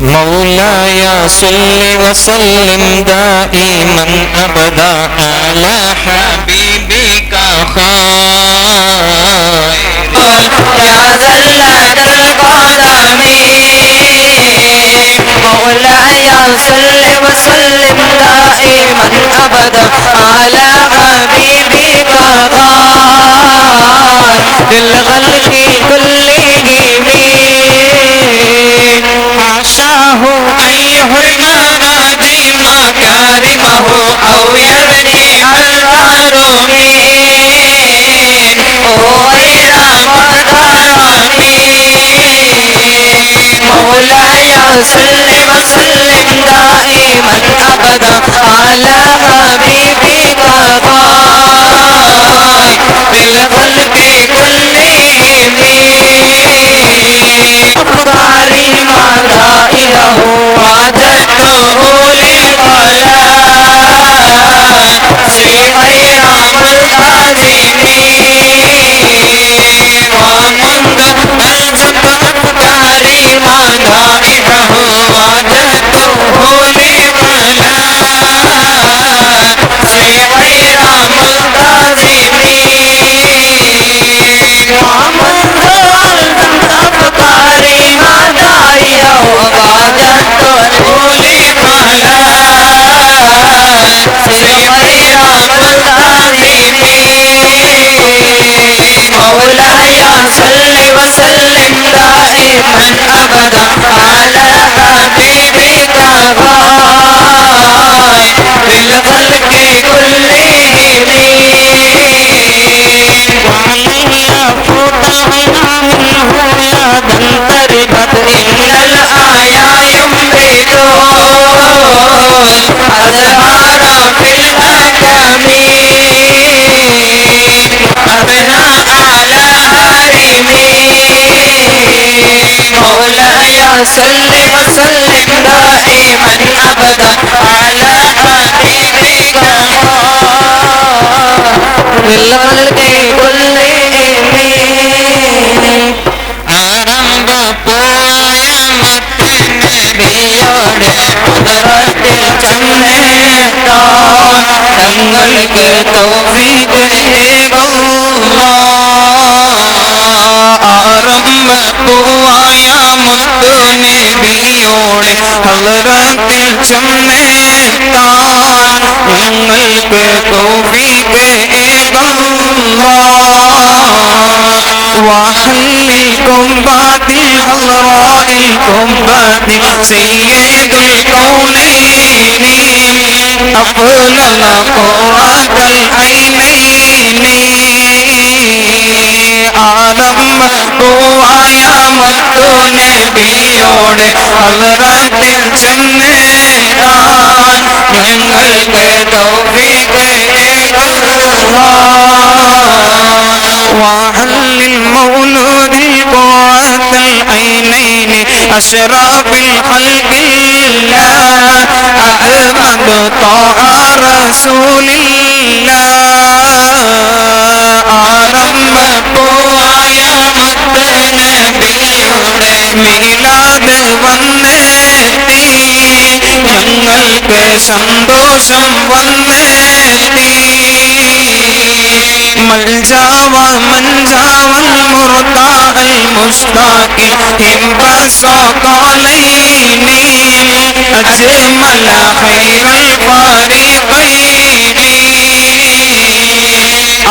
مولاي صل وسلم دائما أبدا على حبيبك خير يا زلة القدم مولاي صل وسلم دائما أبدا على حبيبك خير للخلق كلهم عساه أن يحرم نادي مكارمه أو يبني الرارومين غير مدرمين مولاي صل وسلم دائما أبدا على حبيبك നബിയോടെ ഹളറത്തിൽ ചെന്നെത്താൻ ഞങ്ങൾക്ക് തൗഫീഖ് وحللكم بعد الحضراء الكبات سيد الكونين أفضل قرة العينين ആലം പോയ മുത്തുനബിയോട് ഹളറത്തിൽ ചെന്നെത്താൻ ഞങ്ങൾക്ക് തൗഫീഖ് وحل المولود قرة العينين أشرف الخلق الله أحمد طه رسول الله ആരംഭപ്പോയ മുത്തുനബിയുടെ മീലാദ് വന്നെത്തി ഞങ്ങൾക്ക് സന്തോഷം വന്നെത്തി ملجاوى منجاوى المرتاح المشتاق انبسط عليني أجمل خير الفريقين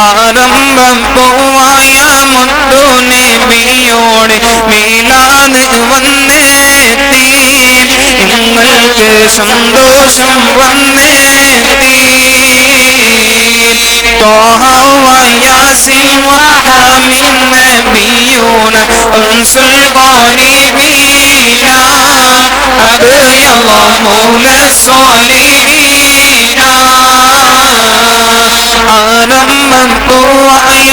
ആരംഭം പോയ മുത്തുനബിയോട് മീലാദ് വന്നെത്തി ഞങ്ങൾക്ക് സന്തോഷം വന്നെത്തി طه وياسين وحامد نبيون أنس الغريبين أبيض مولى الصالحين ആരംഭം പോയ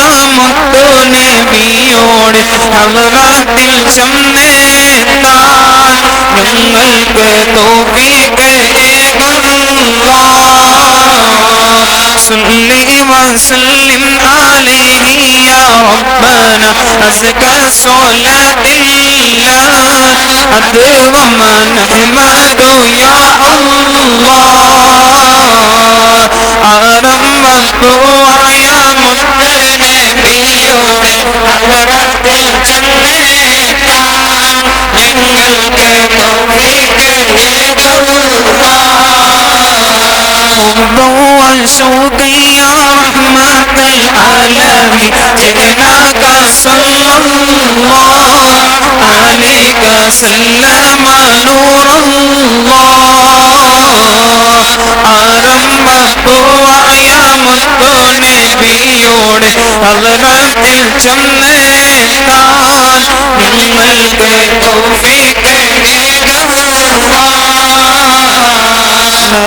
മുത്തുനബിയോട് ഹളറത്തിൽ ചെന്നെത്താൻ ഞങ്ങൾക്ക് തൗഫീഖ് صل وسلم عليه يا ربنا أزكى صلاة الله أدوم نحمد يا الله آرم പോയ മുത്തുനബിയോട് ഹളറത്തിൽ ചെന്നെത്താൻ ഞങ്ങൾക്ക് തൗഫീഖ് وشوق يا رحمة العالمين جئناك صلى الله عليك سلم نور الله ആരംഭപ്പോയ മുത്തുനബിയോട് ഹളറത്തിൽ ചെന്നെത്താൻ ഞങ്ങൾക്ക് തൗഫീഖ്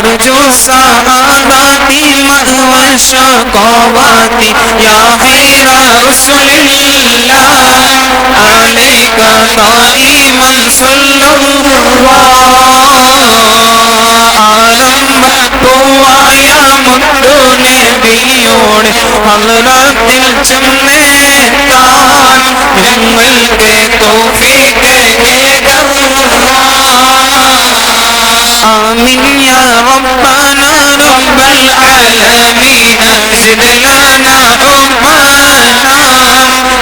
نرجو سعادتي مأوى الشقوات يا خير رسل الله عليك دائما صلى الله ആരംഭപ്പോയ മുത്തുനബിയോട് ഹളറത്തിൽ ചെന്നെത്താൻ ഞങ്ങൾക്ക് തൗഫീഖ് آمين يا ربنا رب العالمين زد لنا حبنا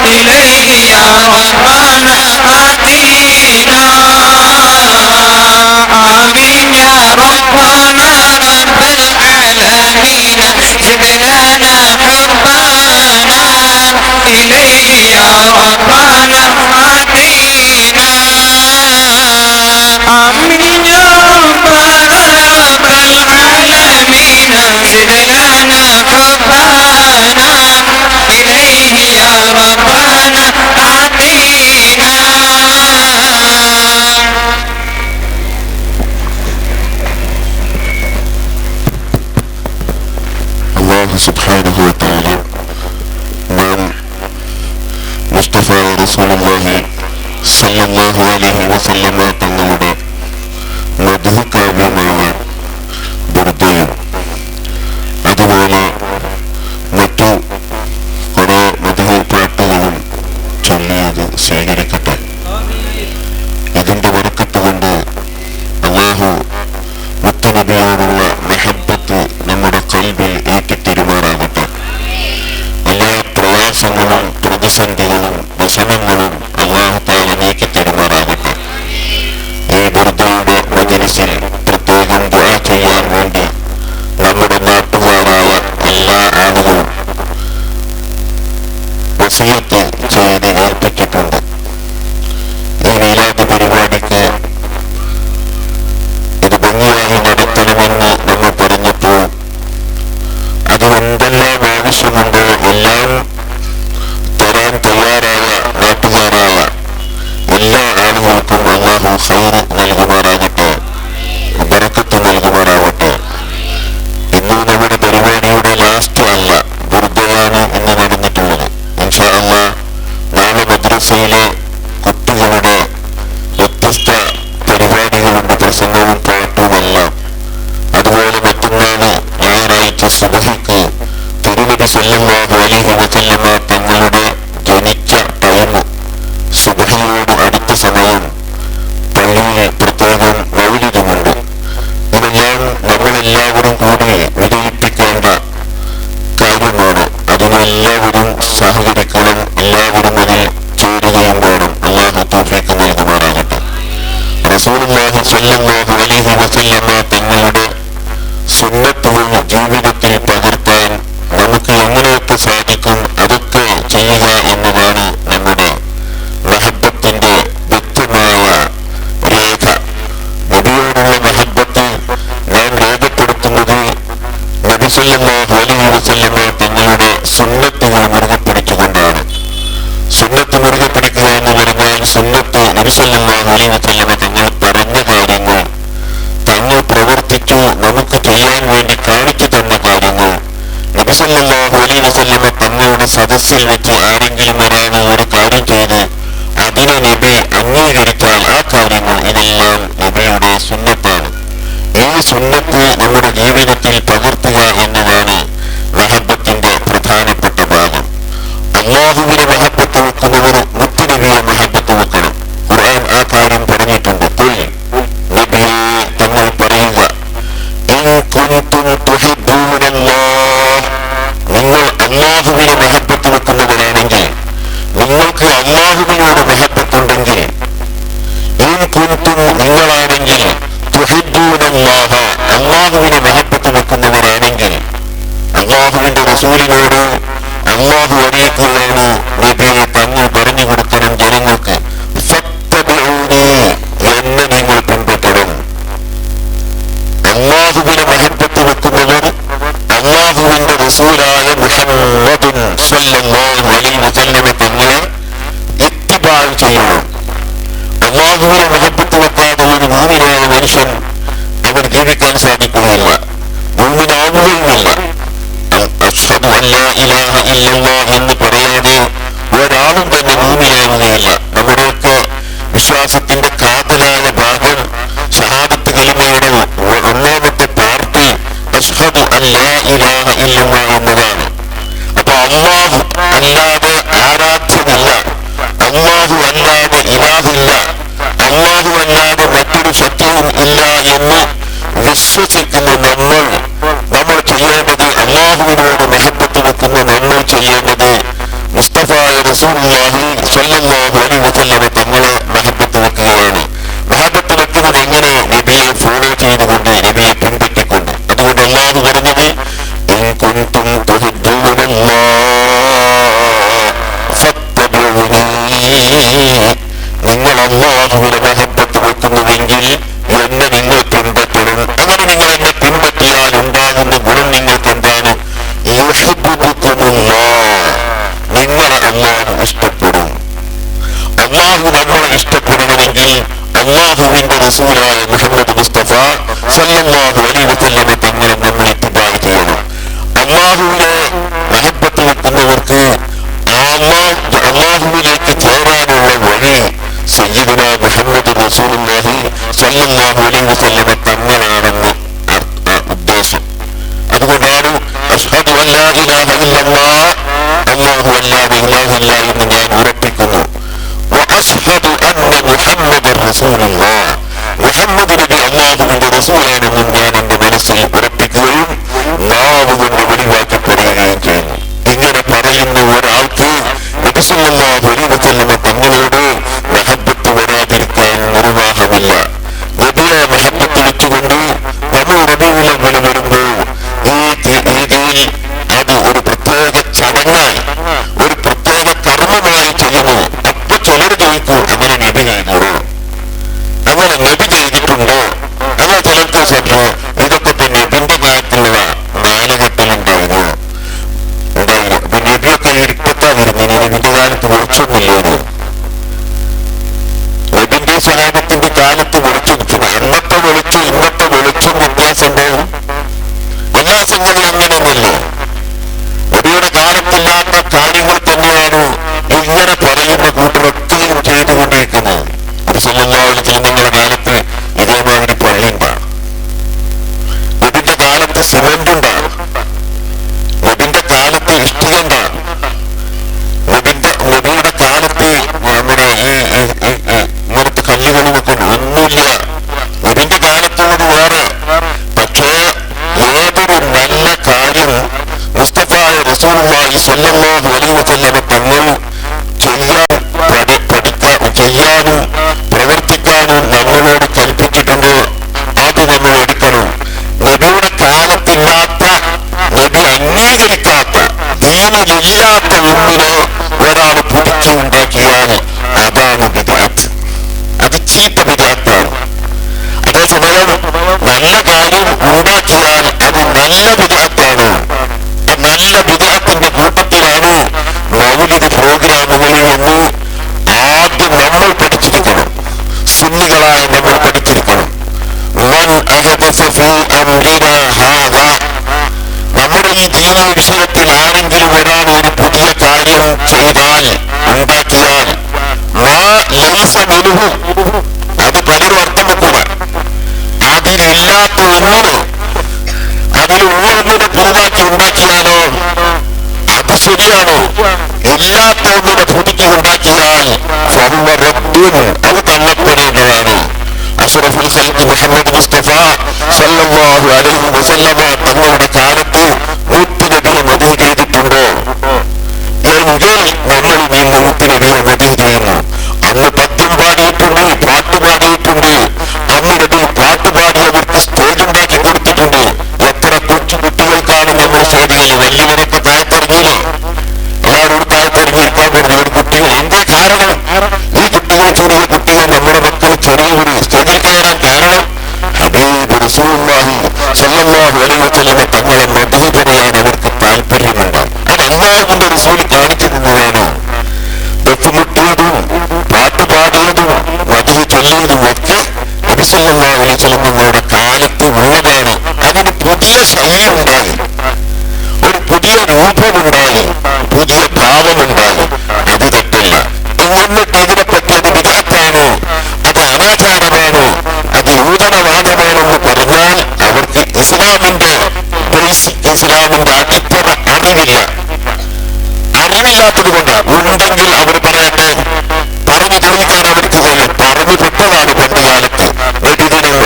إليه يا ربنا آتينا آمين يا ربنا رب العالمين زد لنا حبنا إليه يا ربنا آتينا آمين يا ربنا رب العالمين زد لنا حبنا إليه يا ربنا آتينا الله سبحانه وتعالى نعم مصطفى رسول الله صلى الله عليه وسلم തങ്ങളുടെ മധുകാവ്യമായ ബുർദയും അതുപോലെ മറ്റു പല മധുപാട്ടുകളും ചൊല്ലിയത് സ്വീകരിക്കട്ടെ. ഇതിന്റെ ബർക്കത്ത് കൊണ്ട് അല്ലാഹു മുത്തുനബിയോടുള്ള മെഹബ്ബത്ത് നമ്മുടെ ഖൽബിൽ ഏറ്റിത്തരുമാറാകട്ടെ. എല്ലാ പ്രയാസങ്ങളും പ്രതിസന്ധികളും വ്യസനങ്ങളും അല്ലാഹു തആല നീക്കിത്തരുമാറാകട്ടെ. ഈ സല്ലല്ലാഹു അലൈഹി വസല്ലമ തങ്ങളുടെ ജനിച്ച ടൈം സുബ്ഹിയോട് അടുത്ത സമയം പള്ളിയിൽ പ്രത്യേകം മൗലിദുമുണ്ട്. ഇതെല്ലാം നമ്മളെല്ലാവരും കൂടി വിജയിപ്പിക്കേണ്ട കാര്യമാണ്. അതിനെല്ലാവരും സഹകരിക്കണം, എല്ലാവരും അതിൽ ചേരുകയും വേണം. അല്ലാഹു തൗഫീഖ് നൽകുമാറാകട്ടെ. റസൂലുള്ളാഹി സ്വല്ലല്ലാഹു അലൈഹി വസല്ലമ തങ്ങളുടെ സുന്നത്തുകൾ ജീവിതത്തിൽ പകർത്താൻ നമുക്ക് എങ്ങനെയൊക്കെ സാധിക്കും അതൊക്കെ ചെയ്യുക എന്നതാണ് നമ്മുടെ മഹബ്ബത്തിന്റെ വ്യക്തമായ രേഖ. നബിയോടുള്ള മഹബ്ബത്ത് നാം രേഖപ്പെടുത്തുന്നത് നബി സല്ലല്ലാഹു അലൈഹി വസല്ലമ തങ്ങളുടെ സുന്നത്തുകൾ മുറുകെ പിടിച്ചുകൊണ്ടാണ്. സുന്നത്ത് മുറുകെ പിടിക്കുക എന്ന് പറഞ്ഞാൽ സുന്നത്ത് നബി സല്ലല്ലാഹു അലൈഹി വസല്ലമ തങ്ങൾ പറഞ്ഞ കാര്യങ്ങൾ, തങ്ങൾ പ്രവർത്തിച്ചു നമുക്ക് ചെയ്യാൻ വേണ്ടി കാണിച്ചു തന്ന കാര്യങ്ങൾ, നബി സല്ലല്ലാഹു അലൈഹി വസല്ലമ തങ്ങളുടെ സദസ്സിൽ വെച്ച് ആരെങ്കിലും ഒരാൾ ഒരു കാര്യം ചെയ്ത് അതിനെ നബി അംഗീകരിച്ചാൽ ആ കാര്യങ്ങൾ ഇതെല്ലാം നബിയുടെ സുന്നത്താണ്. ഈ സുന്നത്ത് നമ്മുടെ ജീവിതത്തിൽ പകർത്തുക എന്നതാണ് മഹബ്ബത്തിന്റെ പ്രധാനപ്പെട്ട ഭാഗം. അല്ലാഹുവിനെ മഹബ്ബത്ത് വെക്കുന്നവർ മുത്തുനബിയെ മഹബ്ബത്ത് വെക്കണം. ഖുർആൻ ആ കാര്യം പറഞ്ഞിട്ടുണ്ട്. നബിയെ തങ്ങൾ പറയുക, ഇൻ കുൻതും തുഹിബ്ബൂനല്ലാഹ്, നിങ്ങൾ അല്ലാഹുവിനെ മഹബ്ബത്ത് വെക്കുന്നവരാണെങ്കിൽ, നിങ്ങൾക്ക് അല്ലാഹുവിനോട് മഹബ്ബത്തുണ്ടെങ്കിൽ, ഇൻ കുൻതും നിങ്ങളാണെങ്കിൽ തുഹിബ്ബൂനല്ലാഹ അല്ലാഹുവിനെ മഹബ്ബത്ത് വെക്കുന്നവരാണെങ്കിൽ, അല്ലാഹുവിന്റെ റസൂലിനോട് അല്ലാഹു അറിയിക്കുകയാണ് നബിയെ തങ്ങൾ പറഞ്ഞു കൊടുക്കണം ജനങ്ങൾക്ക്, ഫത്തബിഊനി എന്നെ നിങ്ങൾ പിൻപറ്റണം. അല്ലാഹുവിനെ മഹബ്ബത്ത് വെക്കുന്നവർ അല്ലാഹുവിന്റെ റസൂലായ മുഹമ്മദുൻ സ്വല്ലല്ലാഹു അലൈഹി വസല്ലമ തങ്ങളെ ഇത്തിബാ ചെയ്യണം. അല്ലാഹുവിനെ മഹബ്ബത്ത് വെക്കാതെ ഒരു മുഅ്മിനായ മനുഷ്യൻ അവൻ ജീവിക്കാൻ സാധിക്കുകയില്ല, മുഅ്മിനാവുകയുമില്ല. അശ്ഹദു അൻ ലാ ഇലാഹ ഇല്ലല്ലാഹ് എന്ന് പറയാതെ ഒരാളും തന്നെ മുഅ്മിനാവുകയില്ല. നമ്മുടെയൊക്കെ വിശ്വാസത്തിന്റെ കാതലായ ഭാഗം ഷഹാദത്ത് കലിമയുടെ ഒന്നാമത്തെ പാർട്ടി അശ്ഹദു അൻ ലാ ഇലാഹ ഇല്ലല്ലാഹ് എന്നതാണ്. അപ്പൊ അല്ലാഹു അല്ലാതെ ആരാധ്യനില്ല, അല്ലാഹു അല്ലാതെ ഇലാഹില്ല, അല്ലാഹു അല്ലാതെ മറ്റൊരു സത്യവും ഇല്ല എന്ന് വിശ്വസിക്കുന്ന നമ്മൾ ചെയ്യേണ്ടത്, അല്ലാഹുവിനോട് മഹബ്ബത്ത് വെക്കുന്ന നമ്മൾ ചെയ്യേണ്ടത് മുസ്തഫായ റസൂലുള്ളാഹി സ്വല്ലല്ലാഹു അലൈഹി വസല്ലമ തങ്ങളെ മഹബ്ബത്ത് വെക്കുകയാണ്. മഹബ്ബത്ത് വെക്കുന്നത് എങ്ങനെ? നബിയെ ഫോളോ ചെയ്തുകൊണ്ട്, നബിയെ പിൻപറ്റിക്കൊണ്ട്. അതുകൊണ്ട് അല്ലാഹു പറഞ്ഞത്, ഇൻ കുൻതും തുഹിബ്ബൂനല്ലാഹ് ഫത്തബിഊനി, നിങ്ങൾ അല്ലാഹുവിനെ മഹബ്ബത്ത് വെക്കുന്നുവെങ്കിൽ എന്നെ നിങ്ങൾ പിൻപറ്റണം. അങ്ങനെ നിങ്ങൾ എന്നെ പിൻപറ്റിയാൽ ഉണ്ടാകുന്ന ഗുണം നിങ്ങൾക്ക് എന്താണ്? യുഹിബ്ബുകുമുല്ലാഹ്, നിങ്ങളെ അല്ലാഹു ഇഷ്ടപ്പെടും. അല്ലാഹു നമ്മളെ ഇഷ്ടപ്പെടണമെങ്കിൽ അല്ലാഹുവിന്റെ റസൂലായ മുഹമ്മദ് മുസ്തഫ സ്വല്ലല്ലാഹു അലൈഹി വസല്ലമ തങ്ങളെ നമ്മൾ ഇത്തിബാ ചെയ്യണം. അല്ലാഹുവിനെ മഹബ്ബത്ത് വെക്കുന്നവർക്ക് അല്ലാഹുവിലേക്ക് ചേരാനുള്ള വഴി സയ്യിദുനാ മുഹമ്മദ് റസൂലുള്ളാഹി സ്വല്ലല്ലാഹു അലൈഹി വസല്ലമ തങ്ങളാണെന്ന് ഉദ്ദേശം. അതുകൊണ്ടാണ് അശ്ഹദു അൻ ലാ ഇലാഹ ഇല്ലല്ലാഹ്, അല്ലാഹു അല്ലാതെ ഇലാഹില്ല എന്ന് ഞാൻ ഉറപ്പിക്കുന്നു. വഅശ്ഹദു അന്ന മുഹമ്മദൻ റസൂലുള്ളാഹ്, മുഹമ്മദ് നബി അല്ലാഹുവിന്റെ റസൂലാണെന്നും ഞാൻ എന്റെ മനസ്സിൽ ഉറപ്പിക്കുകയും നാവ് കൊണ്ട് വെളിവാക്കി പറയുകയും ചെയ്യുന്നു. ഇങ്ങനെ പറയുന്ന ഒരാൾക്ക് നബി സല്ലല്ലാഹു അലൈഹി വസല്ലമ തങ്ങളോട് മഹബ്ബത്ത് വരാതിരിക്കാൻ നിർവാഹമില്ല. നബിയെ മഹബ്ബത്ത് വെച്ചുകൊണ്ട് നമ്മൾ റബീഉൽ അവ്വൽ വരുമ്പോൾ ഈ രീതിയിൽ അത് ഒരു പ്രത്യേക ചടങ്ങായി, ഒരു പ്രത്യേക കർമ്മമായി ചെയ്യുന്നു. അപ്പൊ ചിലർ ചോദിക്കും, അങ്ങനെ നബി ചെയ്തോളൂ, അങ്ങനെ നബി ചെയ്തിട്ടുണ്ടോ? അങ്ങനെ ചിലർക്ക് ഇതൊക്കെ തന്നെ റസൂലുള്ളാഹി സ്വല്ലല്ലാഹു അലൈഹി വസല്ലം തങ്ങൾ ചെയ്യാനും പ്രവർത്തിക്കാനും നമ്മളോട് കൽപ്പിച്ചിട്ടുണ്ട്. അത് നമ്മൾ എടുക്കണം. നബിയുടെ കാലത്തില്ലാത്ത, നബി അംഗീകരിക്കാത്ത, ദീനിലില്ലാത്ത ഒന്നിനെ ഒരാൾ പുതുക്കി ഉണ്ടാക്കിയാൽ അതാണ് ബിദ്അത്ത്. അത് ചീത്ത ബിദ്അത്താണ്. അതേസമയം നല്ല കാര്യം ഉണ്ടാക്കിയാൽ അത് നല്ല ബിദ്അത്താണ്. നല്ല ബിദ്അത്തിന്റെ കൂട്ടത്തിലാണ് മൗലിദ് പ്രോഗ്രാമുകളിൽ നിന്ന് ആദ്യം നമ്മൾ പഠിച്ചിരിക്കണം. സുന്നികളായ നമ്മൾ പഠിച്ചിരിക്കണം. നമ്മുടെ ഈ ദീന വിഷയത്തിൽ ആരെങ്കിലും ഒരാൾ ഒരു പുതിയ കാര്യം ചെയ്താൽ, ഉണ്ടാക്കിയാൽ, അത് പലരും അർത്ഥം വെക്കുക. അതിലില്ലാത്ത ഒന്നിനെ അതിലുള്ളൊന്നിനെ പുതുതാക്കി ഉണ്ടാക്കിയാലോ അത് ശരിയാണോ? ഇല്ലാത്ത ഒന്നിനെ പുതുക്കി ഉണ്ടാക്കിയാൽ അത് തള്ളപ്പെടേണ്ടതാണ്. അഷ്റഫുൽ ഖൽഖ് മുഹമ്മദ് മുസ്തഫ സല്ലല്ലാഹു അലൈഹി വസല്ലമ തങ്ങളുടെ കാലത്ത് മുത്തുനബിയെ മദീഹ് ചെയ്തിട്ടുണ്ടോ എങ്കിൽ നമ്മൾ ഈ മുത്തുനബിയെ മദീഹ് ചെയ്യുന്നു. അന്ന് പദ്യം പാടിയിട്ടുണ്ട്, പാട്ട് പാടിയിട്ടുണ്ട്. അന്ന് നബി പാട്ട് പാടി അവർക്ക് സ്റ്റേജ് ഉണ്ടാക്കി കൊടുത്തിട്ടുണ്ട്. എത്ര കൊച്ചു കുട്ടികൾക്കാണ് നമ്മൾ സ്റ്റേജിൽ, വലിയവരൊക്കെ താഴത്തിറങ്ങിയില്ലേ? എല്ലാവരും താഴത്തിറങ്ങിയിരിക്കാൻ പറഞ്ഞു. ഒരു കുട്ടികൾ എന്തേ കാരണം? ഈ കുട്ടികൾ, ചെറിയ കുട്ടികൾ, നമ്മുടെ മക്കൾ ചെറിയവര് സ്റ്റേജിൽ കയറാൻ കാരണം ഹബീബ് റസൂലുള്ളാഹി സ്വല്ലല്ലാഹു അലൈഹി വസല്ലം തങ്ങളെ മദീഹ് പറയാൻ അവർക്ക് താല്പര്യമുണ്ട്. അത് അല്ലാഹുവിന്റെ റസൂൽ കാണിച്ചു തന്നതാണ്. ദഫ്മുട്ടിയതും പാട്ട് പാടിയതും മദീഹ് ചൊല്ലിയതും ഒക്കെ നബി സല്ലല്ലാഹു അലൈഹി വസല്ലം തങ്ങളുടെ കാലത്ത് ഉള്ളതാണ്. അതിന് പുതിയ ശൈലി ഉണ്ടായി, ഒരു പുതിയ രൂപമുണ്ടായി, പുതിയ ഭാവമുണ്ടായി. അത് തെറ്റല്ല. എന്നിട്ട് ഇതിനെപ്പറ്റി അത് ബിദ്അത്താണോ, അത് അനാചാരമാണോ, അത് നൂതനവാദമാണെന്ന് പറഞ്ഞാൽ അവർക്ക് ഇസ്ലാമിന്റെ ബേസിക്, ഇസ്ലാമിന്റെ അടിത്തറ അറിവില്ല. അറിവില്ലാത്തത് കൊണ്ട് ഉണ്ടെങ്കിൽ അവർ പറയട്ടെ, പറഞ്ഞു ചോദിക്കാൻ അവർക്ക് കഴിയും. പറഞ്ഞു പെട്ടതാണ് പണ്ട് കാലത്ത് നബിദിനം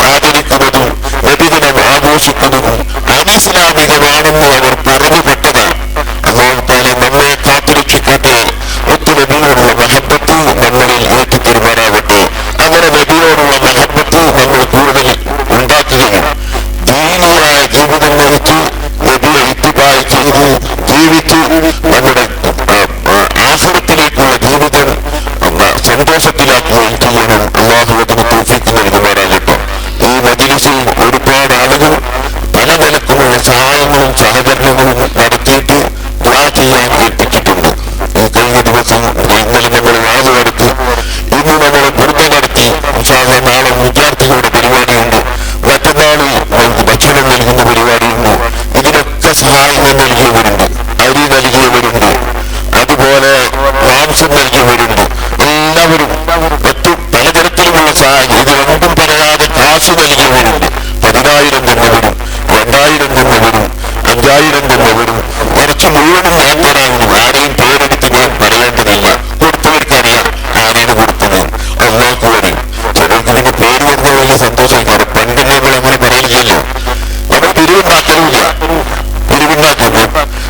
ആചരിക്കുന്നതും നബിദിനം ആഘോഷിക്കുന്നതും അനിസ്ലാമികമാണെന്ന് അവർ പറഞ്ഞു പെട്ടതാണ്. അല്ലാഹു തആല നമ്മെ കാത്തുരക്ഷിക്കട്ടെ. നബിയോടുള്ള മഹബ്ബത്ത് നമ്മളിൽ ഏറ്റു തീരുമാനാവട്ടെ. അങ്ങനെ നബിയോടുള്ള മഹബ്ബത്ത് നമ്മൾ കൂടുതൽ ഉണ്ടാക്കുകയും ദീനിയായ ജീവിതം നയിച്ച് നബിയെ ഇത്തിബാഅ് ചെയ്ത് ജീവിച്ച് നമ്മുടെ ആഖിറത്തിലേക്കുള്ള ജീവിതം സന്തോഷത്തിലാക്കുകയും ചെയ്യണം. അല്ലാഹു അതിന് തൗഫീഖ് നൽകുമാറാകട്ടെ. ഈ മജ്‌ലിസിൽ ഒരുപാട് ആളുകൾ പല നിലക്കുമുള്ള സഹായങ്ങളും സഹകരണങ്ങളും നടത്തിയിട്ട് ദുആ ചെയ്യാൻ ഏൽപ്പിച്ചിട്ടുണ്ട്. കഴിഞ്ഞ ദിവസം ഇന്നലെ നമ്മൾ വാദം നടത്തി, ഇന്ന് നമ്മൾ ബുർദ നടത്തി. ഇൻഷാ അല്ലാഹ് നാളെ വിദ്യാർത്ഥികളുടെ പരിപാടിയുണ്ട്, മറ്റന്നാൾ ഭക്ഷണം നൽകുന്ന പരിപാടിയുണ്ട്. ഇതിനൊക്കെ സഹായങ്ങൾ നൽകിയവരുണ്ട്, അരി നൽകിയവരുണ്ട്, അതുപോലെ മാംസം നൽകിയവരുണ്ട്. എല്ലാവരും മറ്റു പലതരത്തിലുമുള്ള സഹായം, ഇത് രണ്ടും പറയാതെ കാശ് നൽകിയവരുണ്ട്. 10,000 തന്നവരും 2,000 തന്നവരും 5,000 തന്നവരും കുറച്ച് മുഴുവനും ഞാൻ തരാവുന്നു. ആരെയും പേരെടുത്ത് ഞാൻ പറയേണ്ടതില്ല. കൊടുത്തവർക്കറിയാം ആരാണ് കൊടുത്തത്. അല്ലാഹു വഴി ചിലർക്ക് ഇതിന്റെ പേര് വരുന്ന വലിയ സന്തോഷമാണ്. പണ്ട് നമ്മൾ അങ്ങനെ പറയില്ലല്ലോ, നമ്മൾ പിരിവുണ്ടാക്കലില്ല. പിരിവുണ്ടാക്കുന്നു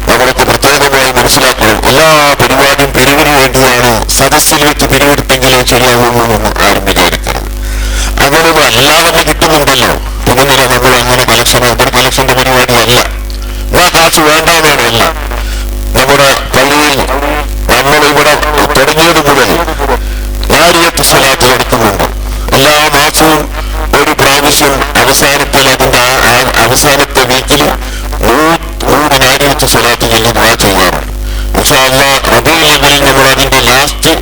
നമ്മളൊക്കെ പ്രത്യേകമായി മനസ്സിലാക്കണം. എല്ലാ പരിപാടിയും പിരിവിന് വേണ്ടിയാണ്. സദസ്സിൽ വെച്ച് പിരിവെടുത്തെങ്കിലും ശരിയാവുന്നു എന്ന് ആരും വിചാരിക്കരുത്. അങ്ങനെ അല്ലാതെ കിട്ടുന്നുണ്ടല്ലോ. പിന്നീട് നമ്മൾ അങ്ങനെ കളക്ഷന്റെ പരിപാടിയല്ല. ആ കാശ് വേണ്ടാന്നല്ല. നമ്മുടെ പള്ളിയിൽ നമ്മളിവിടെ തുടങ്ങിയത് മുതൽ നാരിയത്ത് സ്വലാത്ത് നടത്തുന്നുണ്ട്. എല്ലാ മാസവും ഒരു പ്രാവശ്യം അവസാനത്തിൽ, അതിന്റെ അവസാനത്തെ വീക്കിൽ 3 നാരിയത്ത് സ്വലാത്ത് ചൊല്ലി ദുആ ചെയ്യാറുണ്ട്. ഇൻഷാ അല്ലാഹ് റബീഉൽ അവ്വലിൽ നമ്മൾ അതിന്റെ ലാസ്റ്റ്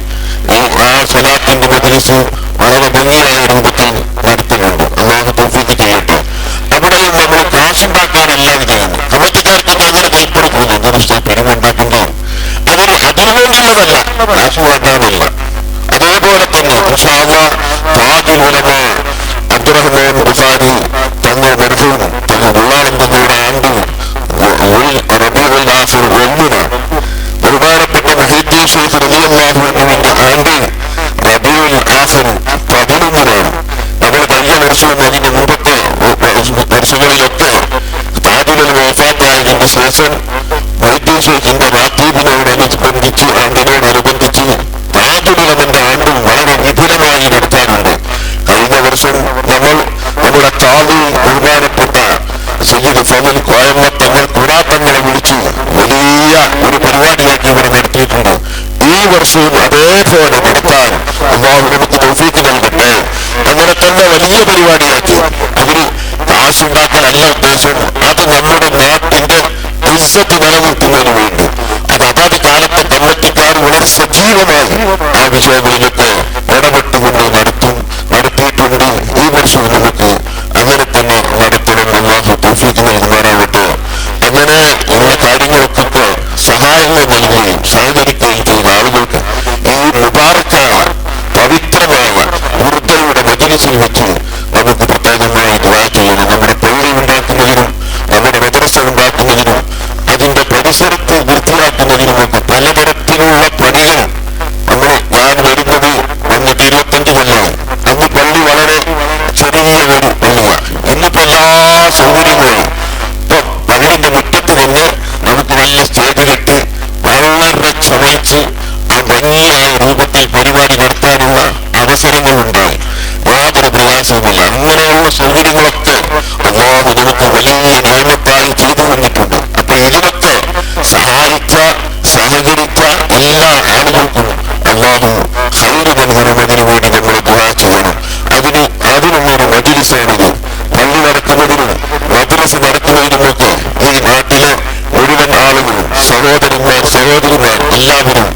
ആ സ്വലാത്തിന്റെ മജ്‌ലിസ് വളരെ ഭംഗിയായ രൂപത്തിൽ നടത്തുന്നുണ്ട്. അല്ലാഹു തൗഫീഖ് ചെയ്യട്ടെ. അവിടെയും നമ്മൾ കാശുണ്ടാക്കാനല്ല വിചാരിക്കുന്നത്. കമ്മിറ്റിക്കാർക്ക് അങ്ങനെ കൈപ്പറിക്കുന്നു. ദിവസം പിരിവുണ്ടാക്കുന്നു. അതിന് അതിനുവേണ്ടിയുള്ളതല്ല, കാശ് വേണ്ടാനല്ല. അതേപോലെ തന്നെ ഇൻഷാ അല്ലാഹ് താജുൽ ഉലമ അബ്ദുറഹ്മാൻ ബുഖാരി തങ്ങൾ മർഹൂം ഉള്ളാളം തങ്ങളുടെ ആണ്ട് റബീഉൽ ആഖിർ 1 ബഹുമാനപ്പെട്ട മുഹീദ്ദീൻ ശൈഖ് റളിയല്ലാഹു അൻഹുവിന്റെ ആണ്ട് റബീഉൽ ആഖിർ 11 നമ്മൾ കഴിഞ്ഞ വർഷവും അതിന്റെ മുമ്പത്തെ വർഷങ്ങളിലൊക്കെ താജുൽ ഉലമ വഫാത്തായതിന് ശേഷം മുഹീദ്ദീൻ ഷെയ്ഖിന്റെ റാത്തീബിനോടനുബന്ധിച്ച് ആണ്ടിനോടനുബന്ധിച്ച് താജുലുലമന്റെ ആണ്ടും വളരെ വിപുലമായി നടത്താറുണ്ട്. കഴിഞ്ഞ വർഷം നമ്മുടെ കാവി ബഹുമാനപ്പെട്ട സയ്യിദ് ഫضൽ കോയമ്മ തങ്ങൾ കുറാത്തങ്ങളെ വിളിച്ച് വലിയ ഒരു പരിപാടിയാക്കി ഇവിടെ നടത്തിയിട്ടുണ്ട്. ഈ വർഷവും അതേപോലെ നടത്താൻ അല്ലാഹു നമുക്ക് തൗഫീഖ് നൽകട്ടെ. അങ്ങനെ തന്നെ വലിയ പരിപാടിയാക്കി. അതിൽ കാശുണ്ടാക്കാനല്ല ഉദ്ദേശം, അത് നമ്മുടെ നാട്ടിന്റെ ഇസ്സത്ത് നിലനിർത്തുന്നതിന് വേണ്ടി അതാത് കാലത്തെ കമ്മിറ്റിക്കാർ വളരെ സജീവമായി ആ വിഷയങ്ങളിലൊക്കെ ഇടപെട്ടുകൊണ്ട് നടത്തിയിട്ടുണ്ട്. ഈ വർഷവും നമുക്ക് അങ്ങനെ തന്നെ നടത്തണം. അല്ലാഹു തൗഫീഖ് നൽകുവാനാവട്ടെ. അങ്ങനെ ഉള്ള കാര്യങ്ങൾക്കൊക്കെ സഹായങ്ങൾ നൽകുകയും സഹകരിക്കുകയും ചെയ്ത ആളുകൾക്ക് ഈ മുബാറക്കായ പവിത്രമായ ഉറുദയുടെ മജ്‌ലിസിൽ വെച്ച് നമുക്ക് പ്രത്യേകമായി ദുആ ചെയ്യണം. നമ്മുടെ പള്ളി ഉണ്ടാക്കുന്നതിനും നമ്മുടെ മദ്രസ ഉണ്ടാക്കുന്നതിനും അതിന്റെ പരിസരത്ത് വൃത്തിയാക്കുന്നതിനുമൊക്കെ പലതരത്തിലുള്ള പണികൾ ഞാൻ വരുന്നത് വന്നിട്ട് 25 കൊല്ലമായി. അന്ന് പള്ളി വളരെ ചെറിയ ഒരു പള്ളിയാണ്. ഇന്നിപ്പോ എല്ലാ സൗകര്യങ്ങളും ഇപ്പം പള്ളിന്റെ മുറ്റത്ത് തന്നെ നമുക്ക് നല്ല സ്റ്റേജ് കെട്ടി വളരെ ചമയിച്ച് ആ ഭംഗിയായ രൂപത്തിൽ പരിപാടി നടത്താനുള്ള അവസരങ്ങളുണ്ടായി. യാതൊരു പ്രയാസവുമില്ല. അങ്ങനെയുള്ള സൗകര്യങ്ങളൊക്കെ അല്ലാഹു നമുക്ക് വലിയ നിയമത്തായി ചെയ്തു വന്നിട്ടുണ്ട്. അപ്പൊ ഇതിനൊക്കെ സഹായിച്ച സഹകരിച്ച എല്ലാ ആളുകൾക്കും അല്ലാഹു ഖൈർ നൽകണമെന്നതിന് വേണ്ടി നമ്മൾ ദുആ ചെയ്യണം. അതിനുള്ളൊരു മജ്‌ലിസാണിത്. പള്ളി നടക്കുന്നതിനും മദ്രസ നടക്കുന്നതിനുമൊക്കെ ഈ നാട്ടിലെ മുഴുവൻ ആളുകളും സഹോദരിമാർ എല്ലാവരും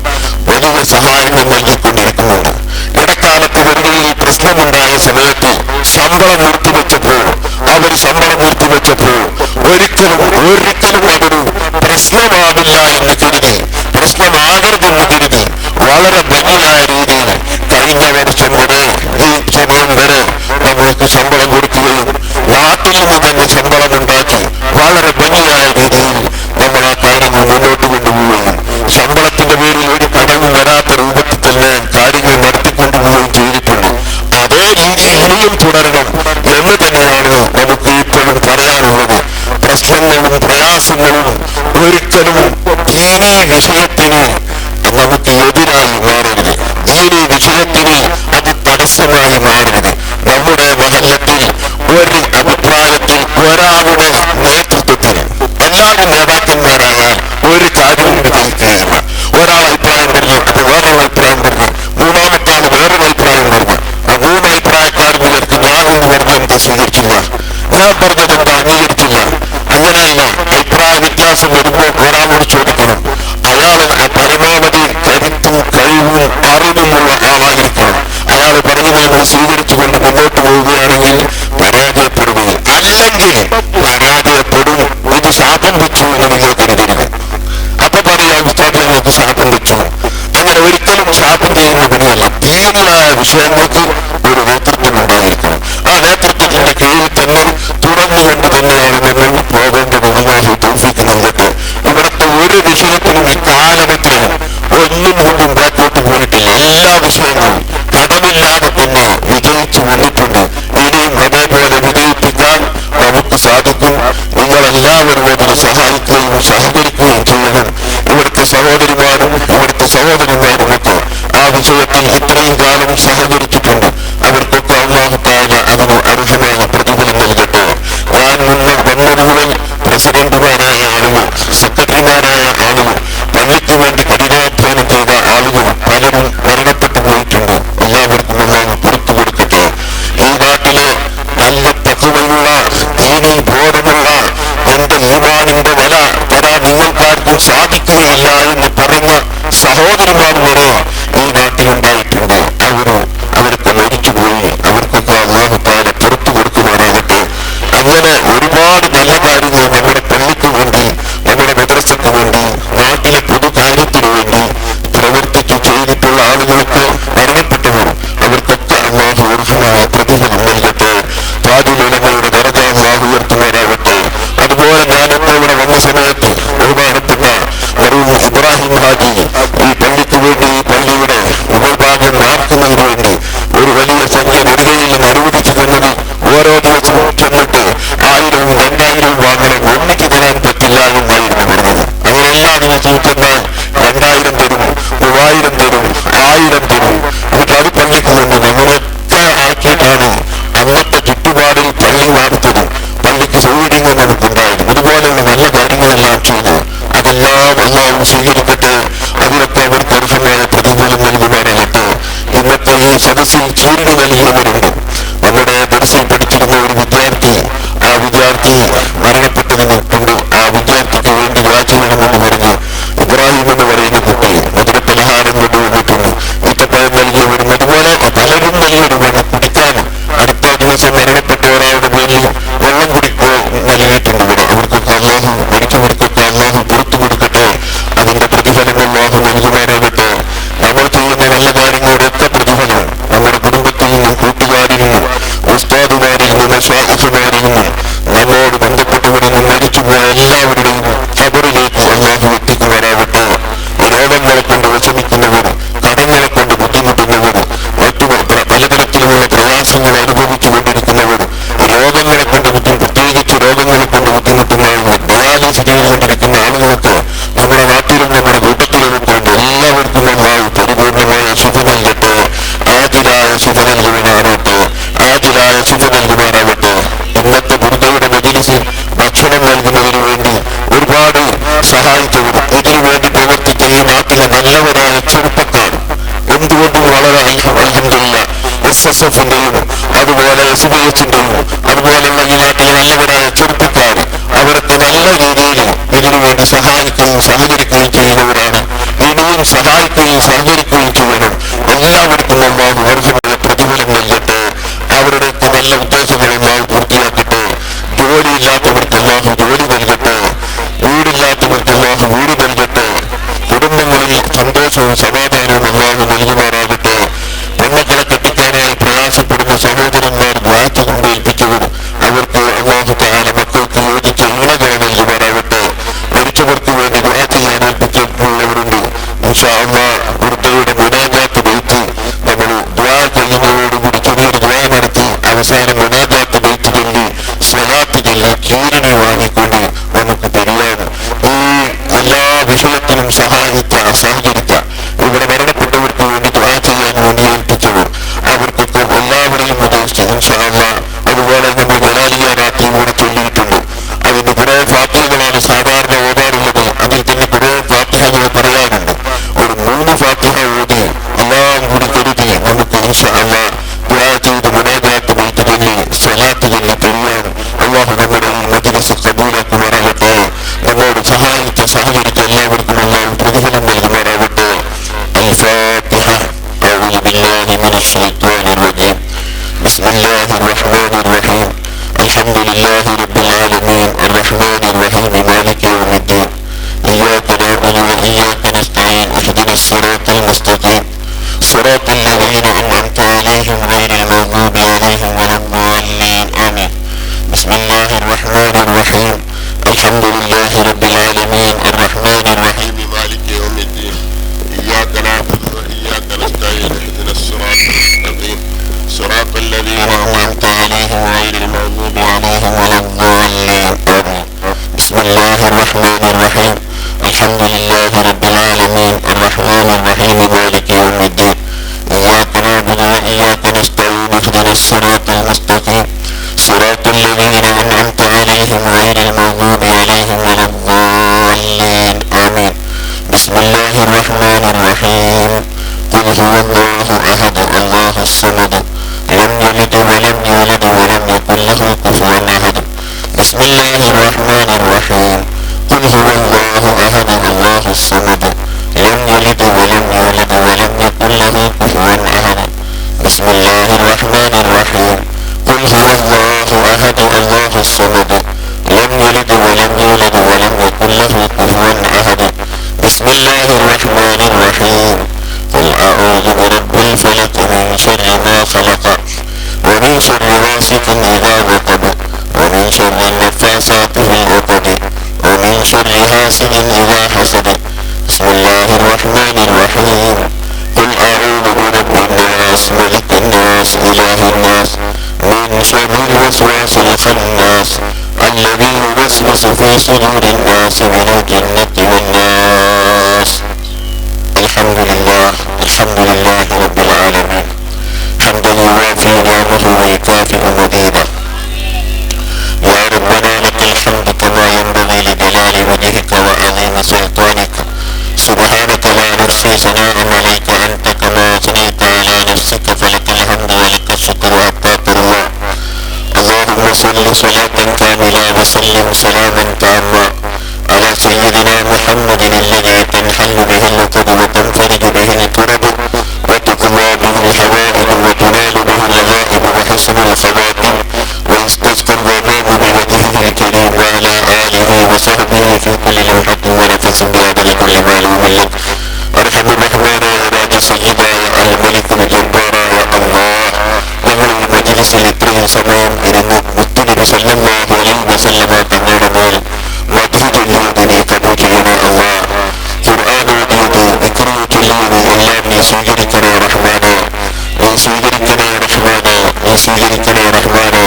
വലിയ സഹായങ്ങൾ നൽകിക്കൊണ്ടിരിക്കുന്നുണ്ട്. ഇടക്കാലത്ത് വരുന്നതിൽ പ്രശ്നമുണ്ടായ സമയത്ത് ശമ്പളം നിർത്തിവെച്ചപ്പോൾ ഒരിക്കലും അതൊരു പ്രശ്നമാകില്ല എന്ന് കരുതി, പ്രശ്നമാകരുതെന്ന് കരുതി വളരെ ഭംഗിയായ രീതിയിൽ കഴിഞ്ഞ വർഷം വരെ ഈ സമയം വരെ നമ്മൾക്ക് ശമ്പളം കൊടുക്കുകയും നാട്ടിൽ നിന്ന് തന്നെ ശമ്പളം ഉണ്ടാക്കി വളരെ ഭംഗിയായ രീതിയിൽ നമ്മൾ ആ കാര്യങ്ങൾ മുന്നോട്ട് കൊണ്ടുപോവുകയും ശമ്പളത്തിന്റെ പേരിൽ ഒരു കടവും വരാത്ത രൂപത്തിൽ തന്നെ കാര്യങ്ങൾ നടത്തിക്കൊണ്ടുപോവുകയും ചെയ്തിട്ടുണ്ട്. അതേ രീതി ഇനിയും തുടരണം എന്ന് തന്നെയാണ് നമുക്ക് ഇപ്പോഴും പറയാനുള്ളത്. പ്രശ്നങ്ങളും പ്രയാസങ്ങളും ഒരിക്കലും ദീനീ വിഷയത്തിന് നമുക്ക് എതിരായി മാറരുത്. ദീനീ വിഷയത്തിന് അത് തടസ്സമായി മാറരുത്. നമ്മുടെ മഹല്ലത്തിൽ ഒരു അഭിപ്രായത്തിൽ ഒരാളുടെ നേതൃത്വത്തിന് എല്ലാവരും നേതാക്കന്മാരായാൽ ഒരു കാര്യവും വിജയിക്കുകയില്ല. ഒരാൾ അഭിപ്രായം പറഞ്ഞു, അത് വേറൊരു അഭിപ്രായം പറഞ്ഞു, മൂന്നാമത്തെ ആൾ വേറൊരു അഭിപ്രായം പറഞ്ഞു. ആ 3 അഭിപ്രായക്കാർ വിചാരിക്കും ഞാനൊന്ന് പറഞ്ഞെന്താ സ്വീകരിച്ചില്ല, ഞാൻ പറഞ്ഞതെന്താ അംഗീകരിച്ചില്ല. അങ്ങനെയല്ല, അഭിപ്രായ വ്യത്യാസം വരുമ്പോൾ ഒരാളോട് ചോദിക്കണം. അയാൾ പരമാവധി കരുത്തും കഴിവും അറിവുമുള്ള ആളായിരിക്കണം. അയാൾ പറഞ്ഞു നമ്മൾ സ്വീകരിച്ചുകൊണ്ട് മുന്നോട്ട് പോവുകയാണെങ്കിൽ പരാജയപ്പെടുകയും അല്ലെങ്കിൽ പരാജയപ്പെടും. ഇത് ശാപം വെച്ചു എന്ന് നിങ്ങൾ കരുതരുത്. അപ്പൊ പറയാ ഉസ്താദ് ഞങ്ങൾക്ക് ശാപം വെച്ചു. അങ്ങനെ ഒരിക്കലും ശാപം ചെയ്യുന്ന പണിയല്ല. ദീനിയായ വിഷയങ്ങൾക്ക് ഒരു നേതൃത്വം ഉണ്ടായിരിക്കണം. ആ നേതൃത്വത്തിന്റെ കീഴിൽ തന്നെ തുറന്നുകൊണ്ട് തന്നെയാണ് നമ്മൾ പോകേണ്ടത്. അല്ലാഹു തൗഫീഖ് നൽകട്ടെ. ഇവിടുത്തെ ഒരു വിഷയത്തിനും ഇക്കാലഘട്ടത്തിൽ ഒന്നും കൊണ്ടും ബാക്കോട്ട് പോയിട്ടില്ല. എല്ലാ വിഷയങ്ങളും കടമില്ലാതെ തന്നെ വിജയിച്ചു വന്നിട്ടുണ്ട്. ഇനിയും അതേപോലെ വിജയിപ്പിക്കാൻ നമുക്ക് സാധിക്കും. നിങ്ങളെല്ലാവരും അതിന് സഹായിക്കുകയും സഹകരിക്കുകയും ചെയ്യണം. ഇവിടുത്തെ സഹോദരിമാരുമൊക്കെ ആ വിഷയത്തിൽ ഇത്രയും കാലം സഹകരിച്ചിട്ടുണ്ട്. അവർക്കൊക്കെ അല്ലാഹു തആല അതിന് അർഹമായ പ്രതിഫലം നൽകട്ടെ. ഞാൻ വന്നതുമുതൽ പ്രസിഡന്റുമാരായ ആളുകൾ, സെക്രട്ടറിമാരായ ആളുകൾ, പള്ളിക്ക് വേണ്ടി കഠിനാധ്വാനം ചെയ്ത ആളുകൾ പലരും മരണപ്പെട്ടു പോയിട്ടുണ്ട്. എല്ലാവർക്കും അല്ലാഹു പുറത്തു കൊടുക്കട്ടെ. ഈ നാട്ടിലെ നല്ല തഖ്വയുള്ള ദീനീ ബോധമുള്ള എന്റെ ഈമാനിന്റെ വില തരാൻ നിങ്ങൾക്കാർക്കും സാധിക്കുകയില്ല എന്ന് പറഞ്ഞ സഹോദരിമാർ വരെ ഈ നാട്ടിലുണ്ടായിട്ടുണ്ട്. അവർക്ക് മരിച്ചുപോയി. അവർക്കൊക്കെ അല്ലാഹു തആല പുറത്തു കൊടുക്കുവാനാകട്ടെ. അങ്ങനെ ഒരുപാട് നല്ല കാര്യങ്ങൾ നമ്മുടെ പള്ളിക്ക് കാര്യങ്ങൾ നമുക്കുണ്ടായിരുന്നു. ഇതുപോലെയുള്ള നല്ല കാര്യങ്ങളെല്ലാം ചെയ്തു. അതെല്ലാം അല്ലാഹു സ്വീകരിക്കട്ടെ. അതിലൊക്കെ അവർക്ക് അർഹമായ പ്രതിഫലം നൽകുവാനാകട്ടെ. ഇന്നത്തെ ഈ സദസ്സിൽ ചീർന്നു നൽകിയവരുണ്ട്. നമ്മുടെ ദർസിൽ പഠിച്ചിരുന്ന ഒരു വിദ്യാർത്ഥി, ആ വിദ്യാർത്ഥി മരണപ്പെട്ടതിന് കൊണ്ട് ആ വിദ്യാർത്ഥിക്ക് വേണ്ടി വാചിക്കണമെന്ന് പറഞ്ഞു. ഇബ്രാഹിം എന്ന് പറയുന്ന കുട്ടി മധുരപലഹാരം കൊണ്ടുവന്നിട്ടുണ്ട്. ഈത്തപ്പഴം നൽകിയവരും അതുപോലെ പലരും നൽകിയവരും വേണം കുടിക്കാൻ. അടുത്ത ദിവസം മരണപ്പെട്ട ഒരാളുടെ പേരിൽ വെള്ളം നൽകിയിട്ടുണ്ട്. ഇവിടെ അവർക്കൊക്കെ അല്ലാഹു മരിച്ചവർക്കൊക്കെ അല്ലാഹു പുറത്തു കൊടുക്കട്ടെ. അതിന്റെ പ്രതിഫലം അല്ലാഹു നൽകുവാനാകട്ടെ. നമ്മൾ ചെയ്യുന്ന നല്ല കാര്യങ്ങളുടെയൊക്കെ പ്രതിഫലം നമ്മുടെ കുടുംബത്തിൽ നിന്നും കൂട്ടുകാരിൽ നിന്നും ഉസ്താദുമാരിൽ നിന്നും സ്വാഹിമാരിൽ നിന്നും നമ്മോട് ബന്ധപ്പെട്ടവരിൽ നിന്നും മരിച്ചുപോയ എല്ലാവരുടെയും ഖബറിലേക്ക് അല്ലാഹു എത്തിക്കുവാനാകട്ടെ. രോഗങ്ങളെ കൊണ്ട് വിഷമിക്കുന്നവർ, കടങ്ങളെ കൊണ്ട് ബുദ്ധിമുട്ടുന്നവർ, മറ്റു പലതരത്തിലുള്ള പ്രയാസങ്ങൾ അനുഭവിച്ചു കൊണ്ടിരിക്കുന്നവർ, രോഗങ്ങളെ കൊണ്ട് പ്രത്യേകിച്ച് രോഗങ്ങളെ കൊണ്ട് ബുദ്ധിമുട്ടുന്നവർ, ഡയാലിസിസ് ചെയ്തുകൊണ്ടിരിക്കുന്ന ആളുകൾക്ക് നമ്മുടെ നാട്ടിലും നമ്മുടെ കൂട്ടത്തിലുമൊക്കെ എല്ലാവർക്കും അല്ലാഹു പരിപൂർണമായ ശുഭ നൽകട്ടെ. ആജിലായ ശുഭ നൽകുവാനാകട്ടെ. ആജിലായ ശുഭ നൽകുവാനാകട്ടെ. ഇന്നത്തെ ബുർദയുടെ മജ്‌ലിസിൽ ഭക്ഷണം നൽകുന്നതിന് വേണ്ടി ഒരുപാട് സഹായിച്ചവർ, ഇതിനു വേണ്ടി പ്രവർത്തിച്ച ഈ നാട്ടിലെ നല്ലവരായ ചെറുപ്പക്കാർ, എന്തുകൊണ്ടും വളരെ അൽഹംദുലില്ലാഹ് SSFന്റെയും അതുപോലെ SBHന്റെയും അതുപോലെയുള്ള ഈ നാട്ടിലെ നല്ലവരായ ചെറുപ്പക്കാർ, അവർക്ക് നല്ല രീതിയിൽ ഇതിനു വേണ്ടി സഹായിക്കുകയും സഹകരിക്കുകയും ചെയ്യുന്നവരാണ്. ഇനിയും സഹായിക്കുകയും സഹകരിക്കുകയും ചെയ്യണം. എല്ലാവർക്കും അല്ലാഹു അർഹമായ പ്രതിഫലം നൽകട്ടെ. അവരുടെയൊക്കെ നല്ല ഉദ്ദേശങ്ങൾ അല്ലാഹു പൂർത്തിയാക്കട്ടെ. ജോലിയില്ലാത്തവർക്ക് അല്ലാഹു ജോലി നൽകട്ടെ. വീടില്ലാത്തവർക്ക് അല്ലാഹു വീട് നൽകട്ടെ. കുടുംബങ്ങളിൽ സന്തോഷവും സമാധാനവും അല്ലാഹു നൽകുമാറാകട്ടെ. പെണ്ണുങ്ങളെ കെട്ടിക്കാനായി പ്രയാസപ്പെടുന്ന സഹോദരന്മാർ ദുആ കൊണ്ട് ഏൽപ്പിച്ചവർ, അവർക്ക് അല്ലാഹു തആല മക്കൾക്ക് യോജിച്ച ഇണകളെ നൽകുമാറാകട്ടെ. മരിച്ചവർക്ക് വേണ്ടി ദുആ ചെയ്യാൻ ഏൽപ്പിച്ചിട്ടുള്ളവരുണ്ട്. ഇൻഷാ അല്ലാഹ് ബുർദയുടെ മുനാജാത്ത് ബൈത്ത് നമ്മൾ ദുആ ചെയ്യുന്നതോടുകൂടി ചെറിയൊരു ദുആ നടത്തി അവസാനം മുനാജാത്ത് ബൈത്ത് ചൊല്ലി സ്വലാത്ത് ചൊല്ലി കീരിനെ വാങ്ങിക്കൊണ്ട് നമുക്ക് തരികയാണ്. ഈ എല്ലാ വിഷയത്തിലും സഹകരിച്ച ഇവിടെ മരണപ്പെട്ടവർക്ക് വേണ്ടി ദുആ ചെയ്യാൻ വേണ്ടി ഏൽപ്പിച്ചവർ, അവർക്കൊക്കെ എല്ലാവരെയും ഉദ്ദേശിച്ച് ഇൻഷാ അല്ലാഹ്. അതുപോലെ നമ്മൾ ജലാലിയ രാത്രി കൂടെ ചൊല്ലിയിട്ടുണ്ട്. അതിന് കുറേ ഫാത്തിഹകളാണ് സാധാരണ ഓതാറുള്ളത്. അതിൽ തന്നെ കുറേ ഫാത്തിഹകൾ പറയാനുണ്ട്. ഒരു 3 ഫാത്തിഹ ഓതി എല്ലാം കൂടി കരുതി നമുക്ക് ഇൻഷാ അല്ലാഹ് ദുആ ചെയ്ത് മുനാജാത്ത് ബൈത്ത് ചൊല്ലി സ്വലാത്ത് ചൊല്ലി തരികയാണ്. അല്ലാഹു നമ്മുടെ ഈ മജ്‌ലിസ് ഖബൂലാക്കുമാറാകട്ടെ. നമ്മോട് സഹകരിച്ച എല്ലാവർക്കും അല്ലാഹു പ്രതിഫലം നൽകുമാറാകട്ടെ. الفاتحة. أعوذ بالله من الشيطان الرجيم. بسم الله الرحمن الرحيم. الحمد لله رب العالمين الرحمن الرحيم مالك يوم الدين. إياك نعبد وإياك نستعين. اهدنا الصراط المستقيم صراط الذين أنعمت عليهم غير المغضوب عليهم ولا الضالين. آمين. بسم الله الرحمن الرحيم. الحمد لله رب العالمين الرحمن الرحيم مالك يوم الدين. إياك نعبد وإياك نستعين. اهدنا الصراط المستقيم صراط الذين أنعمت عليهم غير المغضوب عليهم ولا الضالين. آمين. بسم الله الرحمن الرحيم. الحمد لله رب العالمين الرحمن الرحيم مالك يوم الدين. إياك نعبد وإياك نستعين. اهدنا الصراط المستقيم صراط الذين أنعمت عليهم غير المغضوب عليهم ولا الضالين. آمين. بسم الله الرحمن الرحيم. قل هو الله أحد الله الصمد لم يلد ولم يولد ولم يكن له كفوا أحد. بسم الله الرحمن الرحيم. قل هو الله أحد الله الصمد لم يلد ولم يولد ولم يكن له كفوا أحد. بسم الله الرحمن الرحيم. قل هو الله أحد الله الصمد لم يلد ولم يولد ولم يكن له كفوا أحد. بسم الله الرحمن الرحيم. قل أعوذ برب الفلق من شر ما خلق ومن شر غاسق إذا وقب ومن شر النفاثات في العقد ومن شر حاسد إذا حسد. بسم الله الرحمن الرحيم. قل أعوذ برب الناس ملك الناس إله الناس من شر الوسواس الخناس الذي يوسوس في صدور الناس من الجنة والناس. الحمد لله رب العالمين حمدا يوافي نعمه ويكافئ مزيدا. يا ربنا لك وسلم سلاما تاما على سيدنا محمد الذي تنحل به العقد وتنفرج به الكرب وتقضى به الحوائج وتنال به الرغائب وحسن الخواتم ويستسقى الغمام بوجهه الكريم وعلى آله وصحبه في كل لوحة ونفس بعدد كل معلوم لك. أرحم الرحمن يا رب سيدا يا الملك الجبار يا الله. ഞങ്ങൾ ഈ മജ്‌ലിസിൽ ഇത്രയും സമയം ഇരുന്ന് മുത്തുനബി സല്ലല്ലാഹു അലൈഹി വസല്ലമ തങ്ങളുടെ മേൽ മദ്ഹ് ചൊല്ലിയത് നീ കബൂൽ ചെയ്യണേ അല്ലാഹ്. ഖുർആൻ ഓതിയത്, ദിക്ർ ചൊല്ലിയത് എല്ലാം നീ സ്വീകരിക്കണേ റഹ്മാനേ. നീ സ്വീകരിക്കണേ റഹ്മാനേ. നീ സ്വീകരിക്കണേ റഹ്മാനേ.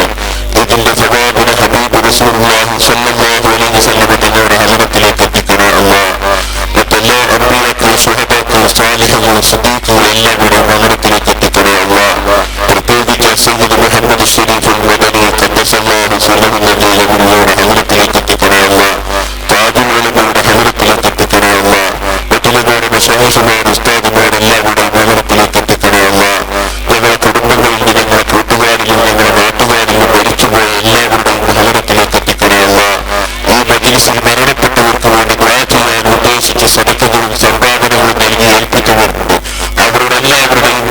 ഇതിന്റെ സവാബിന് ഹബീബ് റസൂലുള്ളാഹി സല്ലല്ലാഹു അലൈഹി വസല്ലമ തങ്ങളുടെ ഹദറത്തിലേക്ക് എത്തിക്കണേ അല്ലാഹ്. മറ്റെല്ലാ അമ്പിയാക്കളും ശുഹദാക്കളും സ്വാലിഹീങ്ങളും സിദ്ദീഖുകളും എല്ലാവരുടെയും ഹദറത്തിലേക്ക് എത്തിക്കണേ അല്ലാഹ്. പ്രത്യേകിച്ച് സയ്യിദ് മുഹമ്മദ് ശരീഫുൽ മദനി ഖദ്ദസല്ലാഹു സിർറഹു നബിയുടെ ഹദറത്തിലേക്ക് എത്തിക്കണേ അല്ലാഹ്. താജുൽ ഉലമയുടെ ഹദറത്തിലേക്ക് എത്തിക്കണേ അല്ലാഹ്. മറ്റുള്ളവരുടെ മശായിഖുമാർ ഉസ്താദുമാരെല്ലാവരുടെയും ഹദറത്തിലേക്ക് എത്തിക്കണേ അല്ലാഹ്. ഞങ്ങളുടെ കുടുംബങ്ങളിലും ഞങ്ങളുടെ കൂട്ടുകാരിലും ഞങ്ങളുടെ നാട്ടുകാരിലും മരിച്ചുപോയ എല്ലാവരുടെയും ഹദറത്തിലേക്ക് എത്തിക്കണേ അല്ലാഹ്. ഈ മജ്‌ലിസിൽ മരണപ്പെട്ടവർക്ക് വേണ്ടി ദുആ ചെയ്യാൻ ഉദ്ദേശിച്ച സദഖകളും സംഭാവനകളും നൽകി ഏൽപ്പിച്ചവരുണ്ട്. അവരുടെ എല്ലാവരുടെയും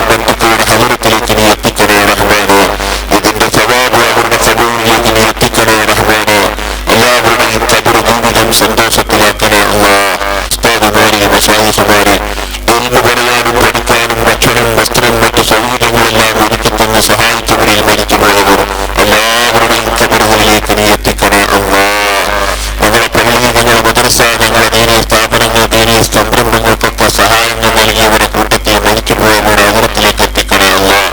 ബന്ധുക്കളുടെ ഹദറത്തിലേക്ക് നീ എത്തിക്കണേ റഹ്മാനേ. ഇതിന്റെ സവാബ് അവരുടെ ഖബറിലേക്ക് നീ എത്തിക്കണേ റഹ്മാനേ. എല്ലാവരുടെയും ഖബർ ജീവിതം സന്തോഷത്തിലാക്കണേ അല്ലാഹ്. ഉസ്താദുമാരെ, മശായിഖുമാരെ, ഇൽമു പറയാനും പഠിക്കാനും ഭക്ഷണം, വസ്ത്രം, മറ്റു സൗകര്യങ്ങളെല്ലാം ഒരുക്കി തന്നെ സഹായിച്ചവരിൽ മരിച്ചുപോയവർ എല്ലാവരുടെയും ഖബറുകളിലേക്ക് നീ എത്തിക്കണേ അല്ലാഹ്. ഞങ്ങളുടെ പള്ളി, ഞങ്ങളുടെ മദ്രസ, ഞങ്ങളുടെ ദീനീ സ്ഥാപനങ്ങൾ, ദീനീ സംരംഭങ്ങൾക്കൊക്കെ സഹായങ്ങൾ നൽകിയവരുടെ കൂട്ടത്തിൽ മരിച്ചുപോയവരുടെ ഹദറത്തിലേക്ക് എത്തിക്കണേ അല്ലാഹ്.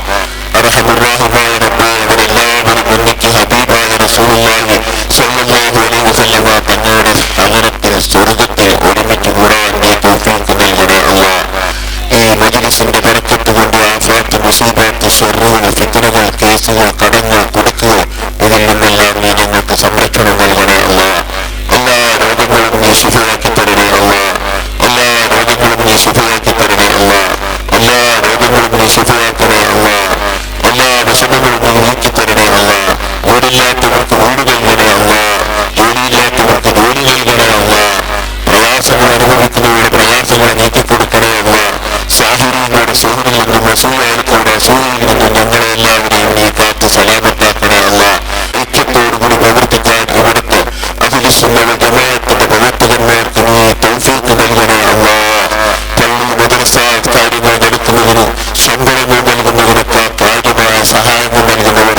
അർഹമുർറാഹിമായ റബ്ബേ, അവരെല്ലാവരും ഒന്നിച്ച് ഹബീബായ റസൂലുള്ളാഹി സ്വല്ലല്ലാഹു അലൈഹി വസല്ലമ തങ്ങളുടെ ഹദറത്തിൽ സ്വർഗ്ഗത്തിൽ ഒരുമിച്ച് കൂടാൻ നീ തൗഫീഖ് നൽകണേ അല്ലാഹ്. ഈ മജ്‌ലിസിന്റെ ബറക്കത്ത് കൊണ്ട് ആഫാത്ത്, മുസീബത്ത്, ശർറുകൾ, ഫിത്നകൾ, കേസുകൾ, കടങ്ങൾ, കുടുക്കുകൾ ഇതിൽ നിന്നെല്ലാം നീ ഞങ്ങൾക്ക് സംരക്ഷണം നൽകണേ അല്ലാഹ്. എല്ലാ രോഗങ്ങളും നീ ശിഫയാക്കി തരണേ അല്ലാഹ്. എല്ലാ രോഗങ്ങളും നീ ശിഫയാക്കി തരണേ അല്ലാഹ്. എല്ലാ രോഗങ്ങളും നീ ശിഫയാക്കണേ അല്ലാഹ്. എല്ലാ വിഷമങ്ങളും നീ നീക്കി തരണേ അല്ലാഹ്. വീടില്ലാത്തവർക്ക് വീട് നൽകണേ അല്ലാഹ്. ജോലിയില്ലാത്തവർക്ക് ജോലി നൽകണേ അല്ലാഹ്. പ്രയാസങ്ങൾ അനുഭവിക്കുന്നവരുടെ പ്രയാസങ്ങളെ നീക്കിക്കൊടുക്കണേ അല്ലാഹ്. സാഹിര്യങ്ങളുടെ സുഹൃത്തിൽ നിന്നും അസൂയകൾക്കൂടെ അസൂയയിൽ നിന്നും ഞങ്ങളെ എല്ലാവരെയും നീ കാത്ത് സലാമത്താക്കണേ അല്ലാഹ്. ഐക്യത്തോടുകൂടി പ്രവർത്തിക്കാൻ ഇവിടുത്തെ അഹ്ലുസുന്നത്ത് വൽ ജമാഅത്തിന്റെ പ്രവർത്തകന്മാർക്ക് നീ തൗഫീഖ് നൽകണേ അല്ലാഹ്. പള്ളി, മദ്രസ കാര്യങ്ങൾ നടത്തുന്നതിന് സംഘടന നൽകുന്നതിനൊക്കെ കാര്യമായ സഹായങ്ങൾ നൽകുന്നവർ,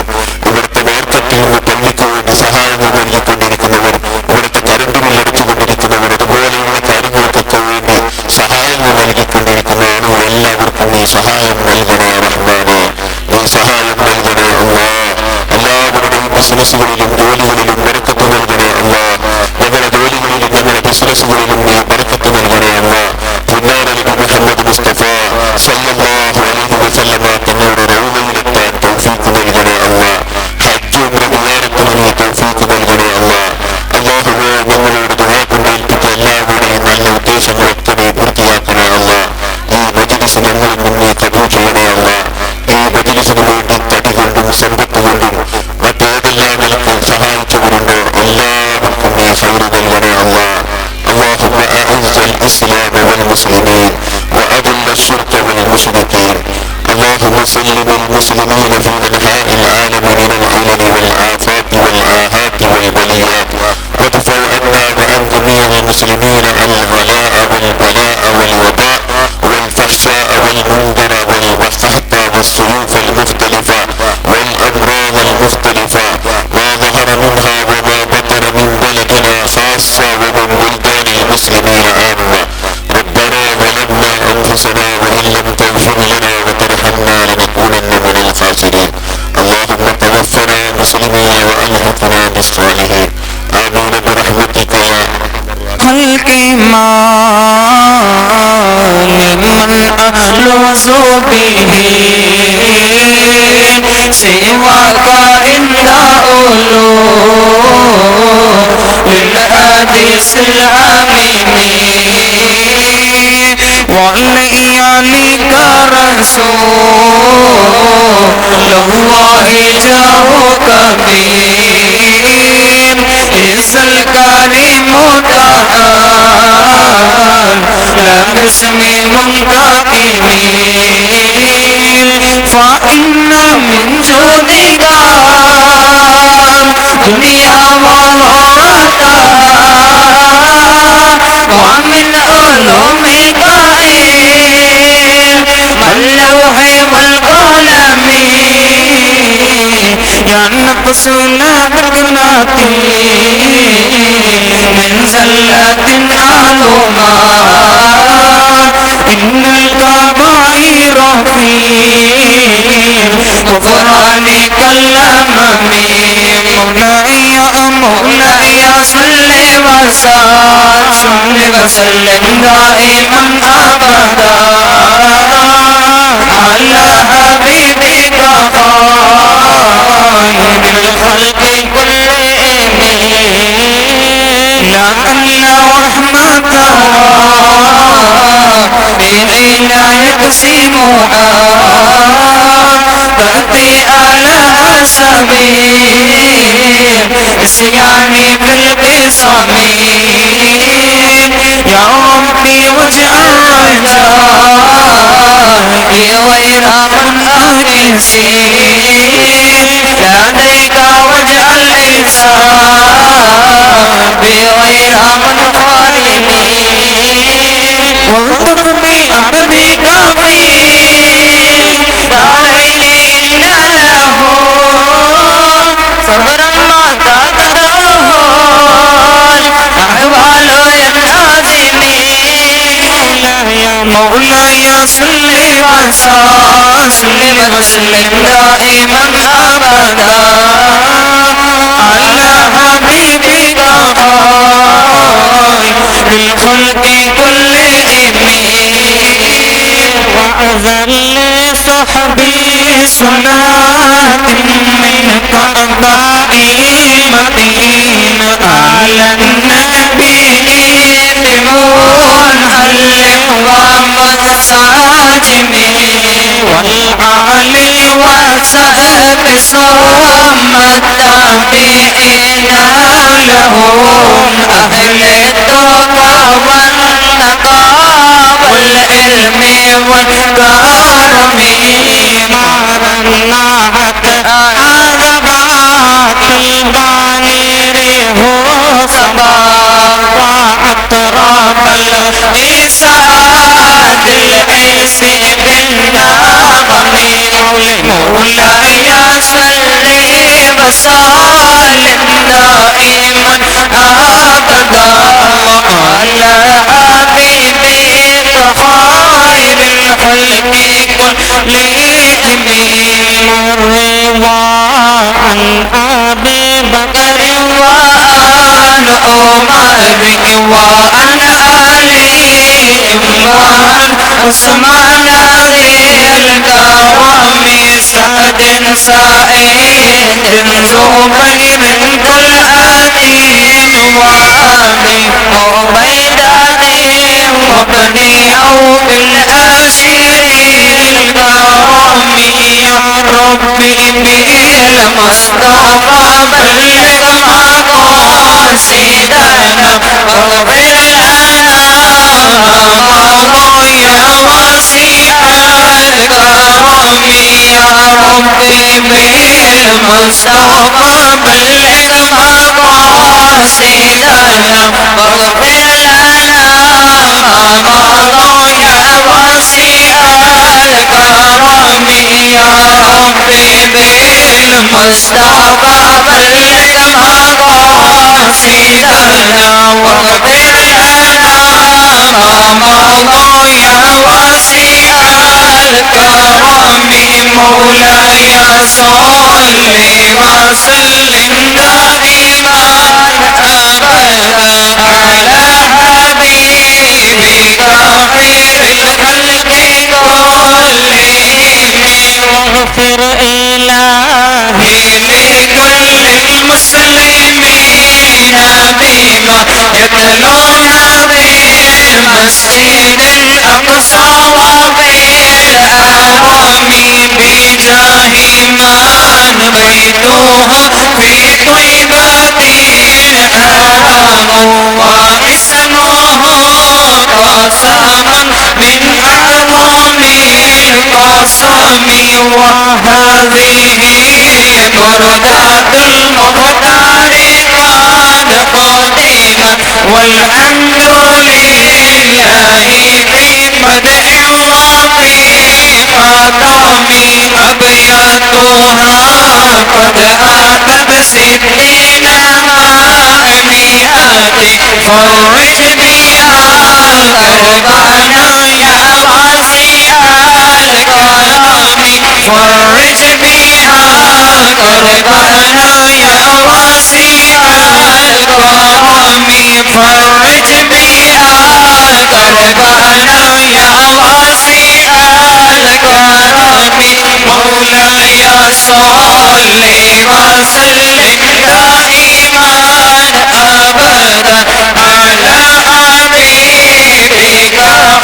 ഇവിടുത്തെ മേൽത്തട്ടിൽ നിന്ന് പള്ളിക്ക് വേണ്ടി സഹായങ്ങൾ നൽകിക്കൊണ്ടിരിക്കുന്നവർ, ഇവിടുത്തെ കറണ്ട് ബിൽ അടിച്ചുകൊണ്ടിരിക്കുന്നവർ, അതുപോലെയുള്ള കാര്യങ്ങൾക്കൊക്കെ വേണ്ടി സഹായങ്ങൾ നൽകിക്കൊണ്ടിരിക്കുന്നവരും എല്ലാവർക്കും നീ സഹായം നൽകണേ റഹ്മാനേ. നീ സഹായം നൽകണേ അല്ലാഹ്. എല്ലാവരുടെയും ബിസിനസ്സുകളിലും ജോലികളിലും ബറക്കത്ത് നൽകണേ അല്ലാഹ്. ഞങ്ങളുടെ ജോലികളിലും ഞങ്ങളുടെ ബിസിനസ്സുകളിലും നീ ബറക്കത്ത് നൽകണേ അല്ലാഹ്. പുന്നാര നബി മുഹമ്മദ് മുസ്തഫ സല്ലല്ലാഹു അലൈഹി വസല്ലമ തങ്ങളുടെ റൗളയിലെത്താൻ തൗഫീഖ് നൽകണേ അല്ലാഹ്. ഹജ്ജ്, ഉംറ സിയാറത്തിന് നീ തൗഫീഖ് നൽകണേ അല്ലാഹ്. അല്ലാഹുവേ, ഞങ്ങളോട് ദുആ കൊണ്ട് ഏൽപ്പിച്ച എല്ലാവരുടെയും നല്ല ഉദ്ദേശങ്ങളൊക്കെ നീ പൂർത്തിയാക്കണേ അല്ലാഹ്. ഈ മജ്‌ലിസ് ഞങ്ങളിൽ നിന്ന് നീ കബൂൽ ചെയ്യണേ അല്ലാഹ്. ഈ മജ്‌ലിസിന് വേണ്ടി തടി കൊണ്ടും സമ്പത്ത് കൊണ്ടും മറ്റേതെല്ലാം നിലക്കും സഹായിച്ചവരുണ്ടോ എല്ലാവർക്കും നീ ഖൈർ നൽകണേ അല്ലാഹ്. اللهم أعز الإسلام والمسلمين وأذل الشرك والمشركين. اللهم سلم المسلمين في أنحاء العالم من العلل والآفات والآهات والبليات، وادفع عنا وعن جميع المسلمين الغلاء والبلاء والوباء والفحشاء والمنكر والفحط والسيوف المختلفة والأمراض المختلفة ما ظهر منها وما بطن من بلدنا خاصة ومن بلدان المسلمين عامة. ربنا ظلمنا أنفسنا وإن لم تغفر لنا وترحمنا لنكونن من الخاسرين. اللهم توفنا مسلمين وألحقنا بالصالحين. آمين برحمتك يا خلق ما لمن ألوذ به سواك إلا أولو للحديث الأمين ولياليك رسول الله جاء كبير تسميم قائمين فإن من جودك دنيا وأخرى ومن علومك اللوح والقلم يا نفس لا تقنطي من زلة معلومات إن الكبائر في غفران كالأمم مولاي صل وسلم دائما أبدا على حبيبك خير الخلق كلهم لأن رحمته إلينا يقسمها تأتي على سبيل إسياني بالقسم يا ربي واجعل رجائي غير منافسي لديك واجعل حسابي غير منفردي وانظر بعبدك في دارين إلا له صبرا ما تقدره الأحوال ينازلين مولاي صل وسلم دائما أبدا على حبيبك خير الخلق كلهم وأذل صحبي صلاة منك دائمتين على النبي بمنهل ومساجمين والآل وسهب ثم التابعين لهم أهل التقوى والنقى والعلم والكرم مارناك هذا بعد البانير هو صباح وأطراف الإسعاد العيس بالنغم مولاي صل وسلم دائما أبدا على حبيبك خير الخلق كلهم الرضا عن أبي بكر وعن عمر وعن علي وعن عثمان ذي الكرم سعد سعيد زبير كل آمين وأبي عبيدة وابن عوف الأشير الكرم يا ربي بالمصطفى بلغ مقاصدنا واغفر لنا مضى يا واسع الكرم يا ربي بالمصطفى بلغ مقاصدنا واغفر لنا مضى يا واسع الكرم يا ربي بالمصطفى بلغ مقاصدنا واغفر لنا مضى يا واسع الكرم مولاي صل وسلم دائما أبدا على حبيبك خير الخلق كلهم واغفر إلهي لكل المسلمين بما يتلون بالمسجد الأقصى وبالحرم بجاه من بيتها في طيبة الحرم واسمه قسما وهذه بردات المختار قد قدمت والحمد لله في مدح وفي خطام أبياتها قد أتت 60 مائيات فرج بها كربانا يا واسع الكرم فرج بها كربانا يا واسع الكرم فرج بها كربانا يا واسع الكرم مولاي صل وسلم دائما ابدا على حبيبك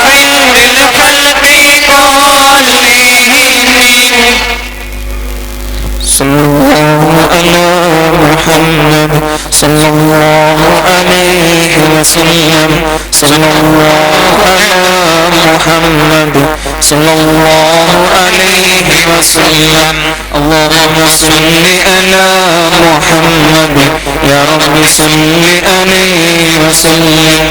خير الخلق كلهم. صلى الله على محمد صلى الله عليه وسلم صلى الله على محمد صلى الله عليه وسلم. اللهم صل على محمد يا رب صل عليه وسلم.